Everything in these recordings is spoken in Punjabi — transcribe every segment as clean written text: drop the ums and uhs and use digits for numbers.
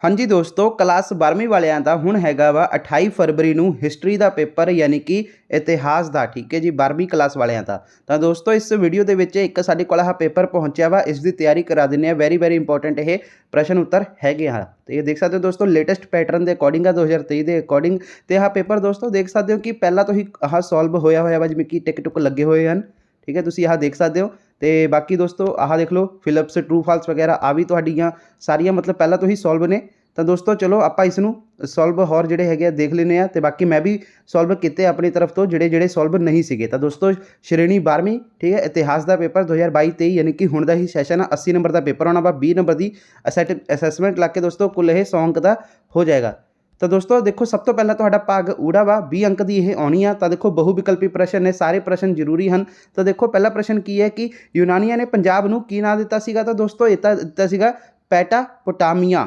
हाँ जी दोस्तों, क्लास 12वीं वालिਆਂ ਦਾ ਹੁਣ ਹੈਗਾ ਵਾ 28 ਫਰਵਰੀ ਨੂੰ ਹਿਸਟਰੀ ਦਾ ਪੇਪਰ ਯਾਨੀ ਕਿ ਇਤਿਹਾਸ ਦਾ। ਠੀਕ ਹੈ ਜੀ, 12ਵੀਂ ਕਲਾਸ ਵਾਲਿਆਂ ਦਾ। ਤਾਂ ਦੋਸਤੋ ਇਸ ਵੀਡੀਓ ਦੇ ਵਿੱਚ ਇੱਕ ਸਾਡੇ ਕੋਲ ਆਹ ਪੇਪਰ ਪਹੁੰਚਿਆ ਵਾ, ਇਸ ਦੀ ਤਿਆਰੀ ਕਰਾ ਦਿੰਦੇ ਆ। ਵੈਰੀ ਇੰਪੋਰਟੈਂਟ ਇਹ ਪ੍ਰਸ਼ਨ ਉੱਤਰ ਹੈਗੇ ਆ। ਤੇ ਇਹ ਦੇਖ ਸਕਦੇ ਹੋ ਦੋਸਤੋ, ਲੇਟੈਸਟ ਪੈਟਰਨ ਦੇ ਅਕੋਰਡਿੰਗ ਆ 2023 ਦੇ ਅਕੋਰਡਿੰਗ। ਤੇ ਆਹ ਪੇਪਰ ਦੋਸਤੋ ਦੇਖ ਸਕਦੇ ਹੋ ਕਿ ਪਹਿਲਾਂ ਤੋਂ ਹੀ ਆਹ ਸੋਲਵ ਹੋਇਆ ਵਾ, ਜਿਵੇਂ ਕਿ ਟਿਕ ਟੁਕ ਲੱਗੇ ਹੋਏ ਹਨ। ठीक है, तुसी आह देख सकते हो। तो बाकी दोस्तों आह देख लो, फिलिप्स ट्रू फॉल्स वगैरह आ भी तुहाड़ियां सारियां मतलब पहला तो ही सॉल्व ने। तो दोस्तों चलो आपां इसनूं सॉल्व होर जिहड़े हैगे देख लैंदे आ। ते बाकी मैं भी सॉल्व किए अपनी तरफ तो जिहड़े सॉल्व नहीं सीगे। तो दोस्तों श्रेणी 12वीं ठीक है, इतिहास का पेपर 2022-23 यानी कि हुण दा ही सैशन 80 नंबर का पेपर आना वा। 20 नंबर की असैसमेंट लग के दोस्तों कुल यह 100 अंक का हो जाएगा। तो दोस्तों देखो, सब तो पहला तुहाडा भाग ऊड़ा वा 20 अंक की यह आनी आ। तो देखो बहु विकल्पी प्रश्न ने, सारे प्रश्न जरूरी हैं। तो देखो पहला प्रश्न की है कि यूनानिया ने पंजाब नूं की नाम दिता सीगा। तो दोस्तों इह दिता सीगा पैटापोटामिया।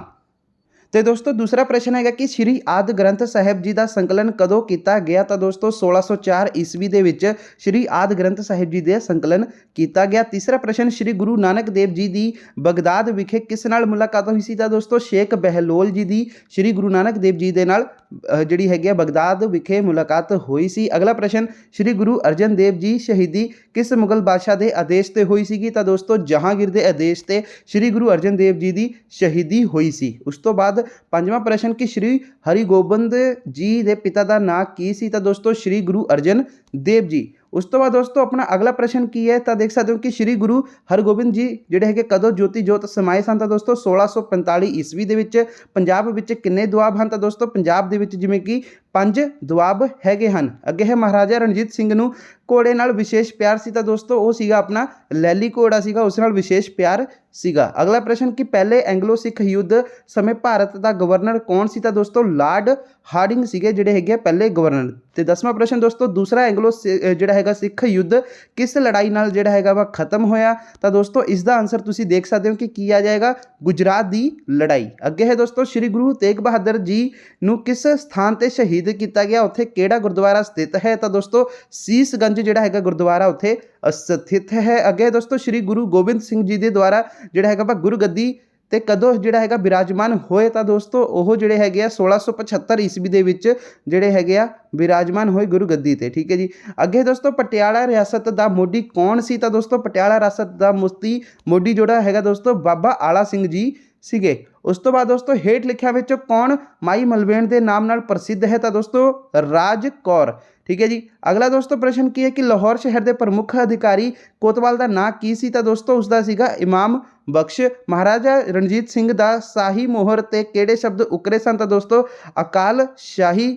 तो दोस्तों दूसरा प्रश्न है कि श्री आदि ग्रंथ साहिब जी का संकलन कदों किया गया। तो दोस्तों 1604 ईस्वी दे विच श्री आदि ग्रंथ साहिब जी का संकलन किया गया। तीसरा प्रश्न, श्री गुरु नानक देव जी की बगदाद विखे किस नाल मुलाकात हुई सी। तो दोस्तों शेख बहलोल जी की श्री गुरु नानक देव जी के नाल जिहड़ी हैगी बगदाद विखे मुलाकात हुई सी। अगला प्रश्न, श्री गुरु अर्जन देव जी शहीदी किस मुगल बादशाह के आदेश से हुई सी। तो दोस्तों जहांगीर के आदेश से श्री गुरु अर्जन देव जी की शहीदी हुई सी। उस तो बाद पांचवा प्रश्न कि श्री हरिगोबिंद जी के पिता का नाम की सी। तो दोस्तों श्री गुरु अर्जन देव जी। उस तो बाद दोस्तों अपना अगला प्रश्न की है, तो देख सकते हो कि श्री गुरु हरगोबिंद जी जिहड़े है कदों ज्योति जोत समाए सन। तो दोस्तों 1645 ईस्वी दे विच। पंजाब विच किन्ने दुआब हैं। तो दोस्तों पंजाब दे विच जिवें कि 5 दुआब हैगे हन। अगे है महाराजा रणजीत सिंह नूं घोड़े नाल विशेष प्यार सी। तो दोस्तों वो सीगा अपना लैली घोड़ा सीगा, उस नाल विशेष प्यार सीगा। अगला प्रश्न कि पहले एंग्लो सिख युद्ध समय भारत का गवर्नर कौन सी। तो दोस्तों लॉर्ड हार्डिंग सीगे जिहड़े हैगे पहले गवर्नर। तो 10वां प्रश्न दोस्तों, दूसरा एंग्लो जिहड़ा हैगा सिख युद्ध किस लड़ाई नाल जिहड़ा हैगा वा खत्म होया। तो दोस्तों इसका आंसर तुसीं देख सकते हो कि आ जाएगा गुजरात की लड़ाई। अगे है दोस्तों, श्री गुरु तेग बहादुर जी नूं किस स्थान ते शहीद किया गया, उत्थे किहड़ा गुरुद्वारा स्थित है। तो दोस्तों शीशगंज जिहड़ा हैगा गुरुद्वारा उत्थे स्थित है। अगे दोस्तों, श्री गुरु गोबिंद सिंह जी के द्वारा जिहड़ा हैगा वा गुरुगद्दी ते कदों जिहड़ा हैगा विराजमान होए। तो दोस्तों वो जिहड़े हैगे आ 1675 ईस्वी दे विच जिहड़े हैगे आ विराजमान होए गुरुगद्दी ते। ठीक है जी। अगे दोस्तों पटियाला रियासत का मोडी कौन सी। तो दोस्तों पटियाला रियासत का मुफ्ती मोडी जोड़ा हैगा दोस्तों बाबा आला सिंह जी सीगे। उस तो बाद दोस्तों हेठ लिखिया विच कौन माई मलवेण के नाम नाल प्रसिद्ध है। तो दोस्तों राज कौर। ठीक है जी। अगला दोस्तों प्रश्न की है कि लाहौर शहर के प्रमुख अधिकारी कोतवाल का नाम की सी। तो दोस्तों उसका सीगा इमाम बख्श। महाराजा रणजीत सिंह का शाही मोहर ते केड़े शब्द उकरे सन। तो दोस्तों अकाल शाही।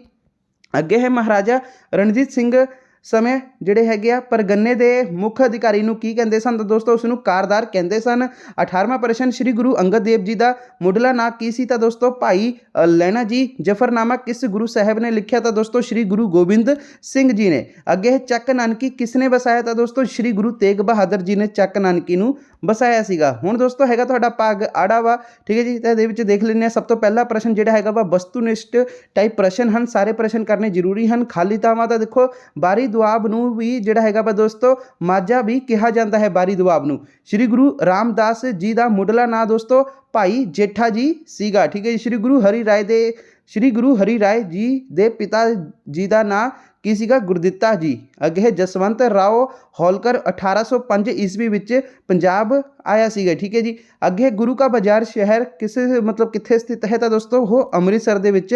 अगे है महाराजा रणजीत सिंह समय जिहड़े हैगे आ परगन्ने दे मुख अधिकारी नूं की कहंदे सन। तो दोस्तों उसनूं कारदार कहंदे सन। 18वां प्रश्न, श्री गुरु अंगद देव जी का मुढ़ला नाम की सी। तो दोस्तों भाई लैना जी। जफरनामा किस गुरु साहब ने लिखा। तो दोस्तों श्री गुरु गोबिंद सिंह जी ने। अगे है चक नानकी किसने बसाया। तो दोस्तों श्री गुरु तेग बहादुर जी ने चक नानकी नूं बसाया सीगा। हुण दोस्तों हैगा तुहाडा भाग आड़ा वा। ठीक है जी। तो इहदे विच देख लैंदे आ, सब तो पहला प्रश्न जिहड़ा हैगा वा वस्तुनिष्ठ टाइप प्रश्न हैं, सारे प्रश्न करने जरूरी हैं। खाली थावां तां देखो बारी दुआब नूं भी जिहड़ा हैगा वा दोस्तों माझा भी कहा जाता है। बारी दुआब नूं श्री गुरु रामदास जी का मुढ़ला नाम दोस्तों भाई जेठा जी सीगा। ठीक है जी। श्री गुरु हरि राय जी दे पिता जी का नाम की सीगा गुरदित्ता जी। अगे है जसवंत राव होलकर 1805 ईस्वी विच पंजाब आया सीगा। ठीक है जी। अगे है गुरु का बाजार शहर किस मतलब कित्थे स्थित है। तो दोस्तों वो अमृतसर दे विच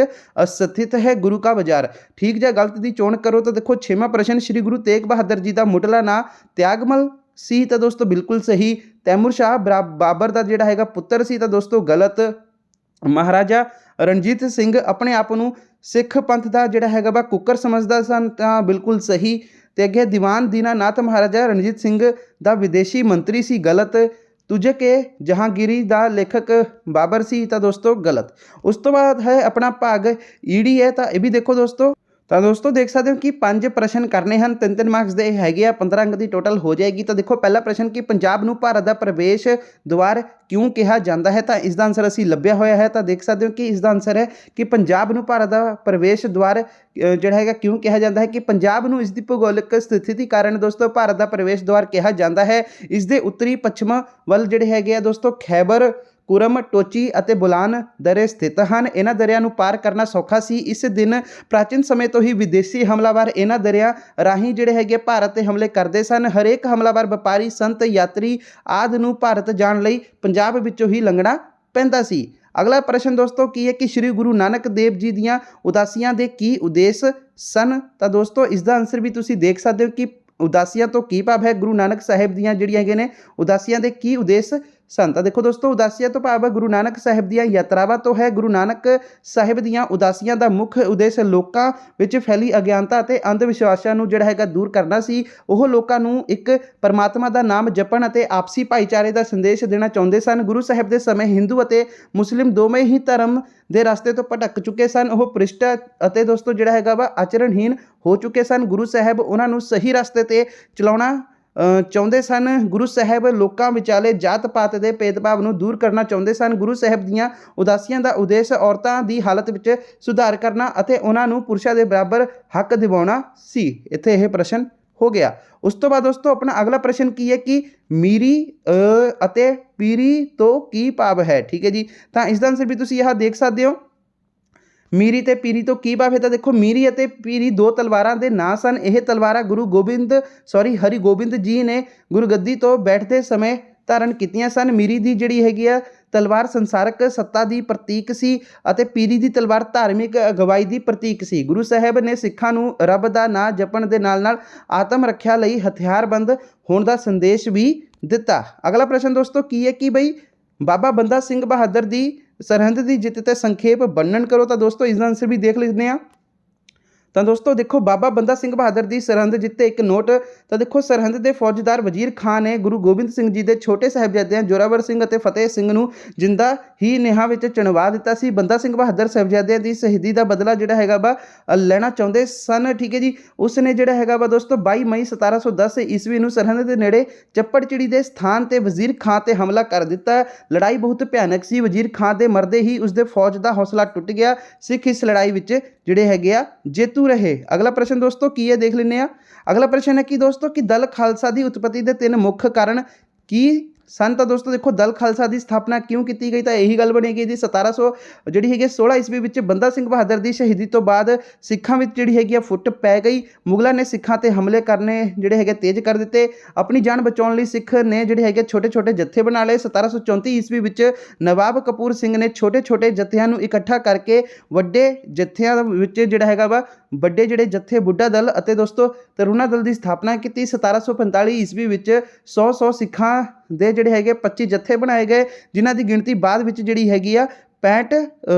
स्थित है गुरु का बाजार। ठीक या गलत की चोण करो। तो देखो 6वां प्रश्न, श्री गुरु तेग बहादुर जी का मुढ़ला नाम त्यागमल सी। तो दोस्तों बिल्कुल सही। तैमूर शाह बाबर का जिहड़ा हैगा पुत्र सी। तो दोस्तों गलत। महाराजा रणजीत सिंह अपने आप को सिख पंथ का जिहड़ा हैगा वा कुकर समझदा सन। तां बिल्कुल सही। ते अगे दीवान दीनानाथ महाराजा रणजीत सिंह का विदेशी मंत्री सी। गलत। तुझे के जहांगीरी का लेखक बाबर सी। तो दोस्तों गलत। उस तो बाद है अपना भाग ईडी है। तो यह भी देखो दोस्तों। तो दोस्तों देख सकते हो कि 5 प्रश्न करने हैं, 3 मार्क्स के है, 15 अंक की टोटल हो जाएगी। तो देखो पहला प्रश्न कि पंजाब नूं भारत का प्रवेश द्वार क्यों कहा जाता है। तो इसका आंसर असीं लभ्या होया है। तो देख सकते हो कि इसका आंसर है कि पंजाब नूं भारत का प्रवेश द्वार जिहड़ा हैगा क्यों कहा जाता है कि पंजाब नूं इसकी भूगोलिक स्थिति कारण दोस्तों भारत का प्रवेश द्वार कहा जाता है। इसके उत्तरी पश्चिम वल जिहड़े हैगे आ दोस्तों खैबर ਕੁਰਮ, ਟੋਚੀ ਅਤੇ ਬੁਲਾਨ ਦਰੇ ਸਥਿਤ ਹਨ। ਇਹਨਾਂ ਦਰਿਆਂ ਨੂੰ ਪਾਰ ਕਰਨਾ ਸੌਖਾ ਸੀ। ਇਸ ਦਿਨ ਪ੍ਰਾਚੀਨ ਸਮੇਂ ਤੋਂ ਹੀ ਵਿਦੇਸ਼ੀ ਹਮਲਾਵਰ ਇਹਨਾਂ ਦਰਿਆਂ ਰਾਹੀਂ ਜਿਹੜੇ ਹੈਗੇ ਭਾਰਤ 'ਤੇ ਹਮਲੇ ਕਰਦੇ ਸਨ। ਹਰੇਕ ਹਮਲਾਵਰ ਵਪਾਰੀ, ਸੰਤ, ਯਾਤਰੀ ਆਦਿ ਨੂੰ ਭਾਰਤ ਜਾਣ ਲਈ ਪੰਜਾਬ ਵਿੱਚੋਂ ਹੀ ਲੰਘਣਾ ਪੈਂਦਾ ਸੀ। ਅਗਲਾ ਪ੍ਰਸ਼ਨ ਦੋਸਤੋ ਕੀ ਹੈ ਕਿ ਸ਼੍ਰੀ ਗੁਰੂ ਨਾਨਕ ਦੇਵ ਜੀ ਦੀਆਂ ਉਦਾਸੀਆਂ ਦੇ ਕੀ ਉਦੇਸ਼ ਸਨ? ਤਾਂ ਦੋਸਤੋ ਇਸ ਦਾ ਆਨਸਰ ਵੀ ਤੁਸੀਂ ਦੇਖ ਸਕਦੇ ਹੋ ਕਿ ਉਦਾਸੀਆਂ ਤੋਂ ਕੀ ਭਾਵ ਹੈ, ਗੁਰੂ ਨਾਨਕ ਸਾਹਿਬ ਦੀਆਂ ਜਿਹੜੀਆਂ ਹੈਗੇ ਨੇ ਉਦਾਸੀਆਂ ਦੇ ਕੀ ਉਦੇਸ਼ ਸਨ। ਤਾਂ ਦੇਖੋ ਦੋਸਤੋ, ਉਦਾਸੀਆਂ ਤੋਂ ਭਾਵ ਗੁਰੂ ਨਾਨਕ ਸਾਹਿਬ ਦੀਆਂ ਯਾਤਰਾਵਾਂ ਤੋਂ ਹੈ। ਗੁਰੂ ਨਾਨਕ ਸਾਹਿਬ ਦੀਆਂ ਉਦਾਸੀਆਂ ਦਾ ਮੁੱਖ ਉਦੇਸ਼ ਲੋਕਾਂ ਵਿੱਚ ਫੈਲੀ ਅਗਿਆਨਤਾ ਅਤੇ ਅੰਧ ਵਿਸ਼ਵਾਸਾਂ ਨੂੰ ਜਿਹੜਾ ਹੈਗਾ ਦੂਰ ਕਰਨਾ ਸੀ। ਉਹ ਲੋਕਾਂ ਨੂੰ ਇੱਕ ਪਰਮਾਤਮਾ ਦਾ ਨਾਮ ਜਪਣ ਅਤੇ ਆਪਸੀ ਭਾਈਚਾਰੇ ਦਾ ਸੰਦੇਸ਼ ਦੇਣਾ ਚਾਹੁੰਦੇ ਸਨ। ਗੁਰੂ ਸਾਹਿਬ ਦੇ ਸਮੇਂ ਹਿੰਦੂ ਅਤੇ ਮੁਸਲਿਮ ਦੋਵੇਂ ਹੀ ਧਰਮ ਦੇ ਰਸਤੇ ਤੋਂ ਭਟਕ ਚੁੱਕੇ ਸਨ। ਉਹ ਭ੍ਰਿਸ਼ਟ ਅਤੇ ਦੋਸਤੋ ਜਿਹੜਾ ਹੈਗਾ ਵਾ ਆਚਰਣਹੀਨ ਹੋ ਚੁੱਕੇ ਸਨ। ਗੁਰੂ ਸਾਹਿਬ ਉਹਨਾਂ ਨੂੰ ਸਹੀ ਰਸਤੇ 'ਤੇ ਚਲਾਉਣਾ ਚਾਹੁੰਦੇ ਸਨ। ਗੁਰੂ ਸਾਹਿਬ ਲੋਕਾਂ ਵਿਚਾਲੇ ਜਾਤ ਪਾਤ ਦੇ ਭੇਦਭਾਵ ਨੂੰ ਦੂਰ ਕਰਨਾ ਚਾਹੁੰਦੇ ਸਨ। ਗੁਰੂ ਸਾਹਿਬ ਦੀਆਂ ਉਦਾਸੀਆਂ ਦਾ ਉਦੇਸ਼ ਔਰਤਾਂ ਦੀ ਹਾਲਤ ਵਿੱਚ ਸੁਧਾਰ ਕਰਨਾ ਅਤੇ ਉਹਨਾਂ ਨੂੰ ਪੁਰਸ਼ਾਂ ਦੇ ਬਰਾਬਰ ਹੱਕ ਦਿਵਾਉਣਾ ਸੀ। ਇੱਥੇ ਇਹ ਪ੍ਰਸ਼ਨ ਹੋ ਗਿਆ। ਉਸ ਤੋਂ ਬਾਅਦ ਦੋਸਤੋ ਆਪਣਾ ਅਗਲਾ ਪ੍ਰਸ਼ਨ ਕੀ ਹੈ ਕਿ ਮੀਰੀ ਅਤੇ ਪੀਰੀ ਤੋਂ ਕੀ ਭਾਵ ਹੈ? ਠੀਕ ਹੈ ਜੀ, ਤਾਂ ਇਸ ਦਾ ਆਨਸਰ ਵੀ ਤੁਸੀਂ ਇਹ ਦੇਖ ਸਕਦੇ ਹੋ। ਮੀਰੀ ਤੇ ਪੀਰੀ ਤੋਂ ਕੀ ਭਾਵ ਹੈ? ਤਾਂ ਦੇਖੋ, ਮੀਰੀ ਅਤੇ ਪੀਰੀ ਦੋ ਤਲਵਾਰਾਂ ਦੇ ਨਾਂ ਸਨ। ਇਹ ਤਲਵਾਰਾਂ ਹਰਿਗੋਬਿੰਦ ਜੀ ਨੇ ਗੁਰਗੱਦੀ ਤੋਂ ਬੈਠਦੇ ਸਮੇਂ ਧਾਰਨ ਕੀਤੀਆਂ ਸਨ। ਮੀਰੀ ਦੀ ਜਿਹੜੀ ਹੈਗੀ ਆ ਤਲਵਾਰ ਸੰਸਾਰਕ ਸੱਤਾ ਦੀ ਪ੍ਰਤੀਕ ਸੀ ਅਤੇ ਪੀਰੀ ਦੀ ਤਲਵਾਰ ਧਾਰਮਿਕ ਅਗਵਾਈ ਦੀ ਪ੍ਰਤੀਕ ਸੀ। ਗੁਰੂ ਸਾਹਿਬ ਨੇ ਸਿੱਖਾਂ ਨੂੰ ਰੱਬ ਦਾ ਨਾਂ ਜਪਣ ਦੇ ਨਾਲ ਨਾਲ ਆਤਮ ਰੱਖਿਆ ਲਈ ਹਥਿਆਰਬੰਦ ਹੋਣ ਦਾ ਸੰਦੇਸ਼ ਵੀ ਦਿੱਤਾ। ਅਗਲਾ ਪ੍ਰਸ਼ਨ ਦੋਸਤੋ ਕੀ ਹੈ ਕਿ ਬਈ ਬਾਬਾ ਬੰਦਾ ਸਿੰਘ ਬਹਾਦਰ ਦੀ ਸਰਹੰਦ ਦੀ ਜਿੱਤ ਤੇ ਸੰਖੇਪ ਵਰਣਨ ਕਰੋ। ਤਾਂ ਦੋਸਤੋ ਇਸ ਦਾ ਆਨਸਰ ਵੀ ਦੇਖ ਲੈਂਦੇ ਹਾਂ। ਤਾਂ ਦੋਸਤੋ ਦੇਖੋ, ਬਾਬਾ ਬੰਦਾ ਸਿੰਘ ਬਹਾਦਰ ਦੀ ਸਰਹੰਦ ਜਿੱਤੇ ਇੱਕ ਨੋਟ। ਤਾਂ ਦੇਖੋ, ਸਰਹੰਦ ਦੇ ਫੌਜਦਾਰ ਵਜ਼ੀਰ ਖਾਨ ਨੇ ਗੁਰੂ ਗੋਬਿੰਦ ਸਿੰਘ ਜੀ ਦੇ ਛੋਟੇ ਸਾਹਿਬਜ਼ਾਦਿਆਂ ਜ਼ੋਰਾਵਰ ਸਿੰਘ ਅਤੇ ਫਤਿਹ ਸਿੰਘ ਨੂੰ ਜਿੰਦਾ ਹੀ ਨਿਹਾਂ ਵਿੱਚ ਚਿਣਵਾ ਦਿੱਤਾ ਸੀ। ਬੰਦਾ ਸਿੰਘ ਬਹਾਦਰ ਸਾਹਿਬਜ਼ਾਦਿਆਂ ਦੀ ਸ਼ਹੀਦੀ ਦਾ ਬਦਲਾ ਜਿਹੜਾ ਹੈਗਾ ਵਾ ਲੈਣਾ ਚਾਹੁੰਦੇ ਸਨ। ਠੀਕ ਹੈ ਜੀ, ਉਸ ਨੇ ਜਿਹੜਾ ਹੈਗਾ ਵਾ ਦੋਸਤੋ 22 ਮਈ 1710 ਈਸਵੀ ਨੂੰ ਸਰਹੰਦ ਦੇ ਨੇੜੇ ਚੱਪੜਚਿੜੀ ਦੇ ਸਥਾਨ ਤੇ ਵਜ਼ੀਰ ਖਾਂ ਤੇ ਹਮਲਾ ਕਰ ਦਿੱਤਾ। ਲੜਾਈ ਬਹੁਤ ਭਿਆਨਕ ਸੀ। ਵਜ਼ੀਰ ਖਾਂ ਦੇ ਮਰਦੇ ਹੀ ਉਸਦੇ ਫੌਜ ਦਾ ਹੌਸਲਾ ਟੁੱਟ ਗਿਆ। ਸਿੱਖ ਇਸ ਲੜਾਈ ਵਿੱਚ ਜਿਹੜੇ ਹੈਗੇ ਆ ਜੇਤੂ ਰਹੇ। ਅਗਲਾ ਪ੍ਰਸ਼ਨ ਦੋਸਤੋ ਕੀ ਹੈ ਦੇਖ ਲੈਂਦੇ ਆ। ਅਗਲਾ ਪ੍ਰਸ਼ਨ ਹੈ ਕਿ ਦੋਸਤੋ ਕਿ ਦਲ ਖਾਲਸਾ ਦੀ ਉਤਪਤੀ ਦੇ 3 ਮੁੱਖ ਕਾਰਨ ਕੀ ਸਨ? ਤਾਂ ਦੋਸਤੋ ਦੇਖੋ, ਦਲ ਖਾਲਸਾ ਦੀ ਸਥਾਪਨਾ ਕਿਉਂ ਕੀਤੀ ਗਈ? ਤਾਂ ਇਹੀ ਗੱਲ ਬਣੇਗੀ ਜੀ 1716 ਈਸਵੀ ਵਿੱਚ ਬੰਦਾ ਸਿੰਘ ਬਹਾਦਰ ਦੀ ਸ਼ਹੀਦੀ ਤੋਂ ਬਾਅਦ ਸਿੱਖਾਂ ਵਿੱਚ ਜਿਹੜੀ ਹੈਗੀ ਆ ਫੁੱਟ ਪੈ ਗਈ। ਮੁਗਲਾਂ ਨੇ ਸਿੱਖਾਂ ਤੇ ਹਮਲੇ ਕਰਨੇ ਜਿਹੜੇ ਹੈਗੇ ਤੇਜ਼ ਕਰ ਦਿੱਤੇ। ਆਪਣੀ ਜਾਨ ਬਚਾਉਣ ਲਈ ਸਿੱਖ ਨੇ ਜਿਹੜੇ ਹੈਗੇ ਛੋਟੇ ਛੋਟੇ ਜੱਥੇ ਬਣਾ ਲਏ। 1734 ਈਸਵੀ ਵਿੱਚ ਨਵਾਬ ਕਪੂਰ ਸਿੰਘ ਨੇ ਛੋਟੇ ਛੋਟੇ ਜੱਥਿਆਂ ਨੂੰ ਇਕੱਠਾ ਕਰਕੇ ਵੱਡੇ ਜੱਥਿਆਂ ਵਿੱਚ ਜਿਹੜਾ ਹੈਗਾ ਵਾ ਵੱਡੇ ਜਿਹੜੇ ਜੱਥੇ ਬੁੱਢਾ ਦਲ ਅਤੇ ਦੋਸਤੋ ਤਰੁਣਾ ਦਲ ਦੀ ਸਥਾਪਨਾ ਕੀਤੀ। 1745 ਈਸਵੀ ਵਿੱਚ 100 ਸਿੱਖਾਂ ਦੇ ਜਿਹੜੇ ਹੈਗੇ 25 ਜੱਥੇ ਬਣਾਏ ਗਏ, ਜਿਨ੍ਹਾਂ ਦੀ ਗਿਣਤੀ ਬਾਅਦ ਵਿੱਚ ਜਿਹੜੀ ਹੈਗੀ ਆ 65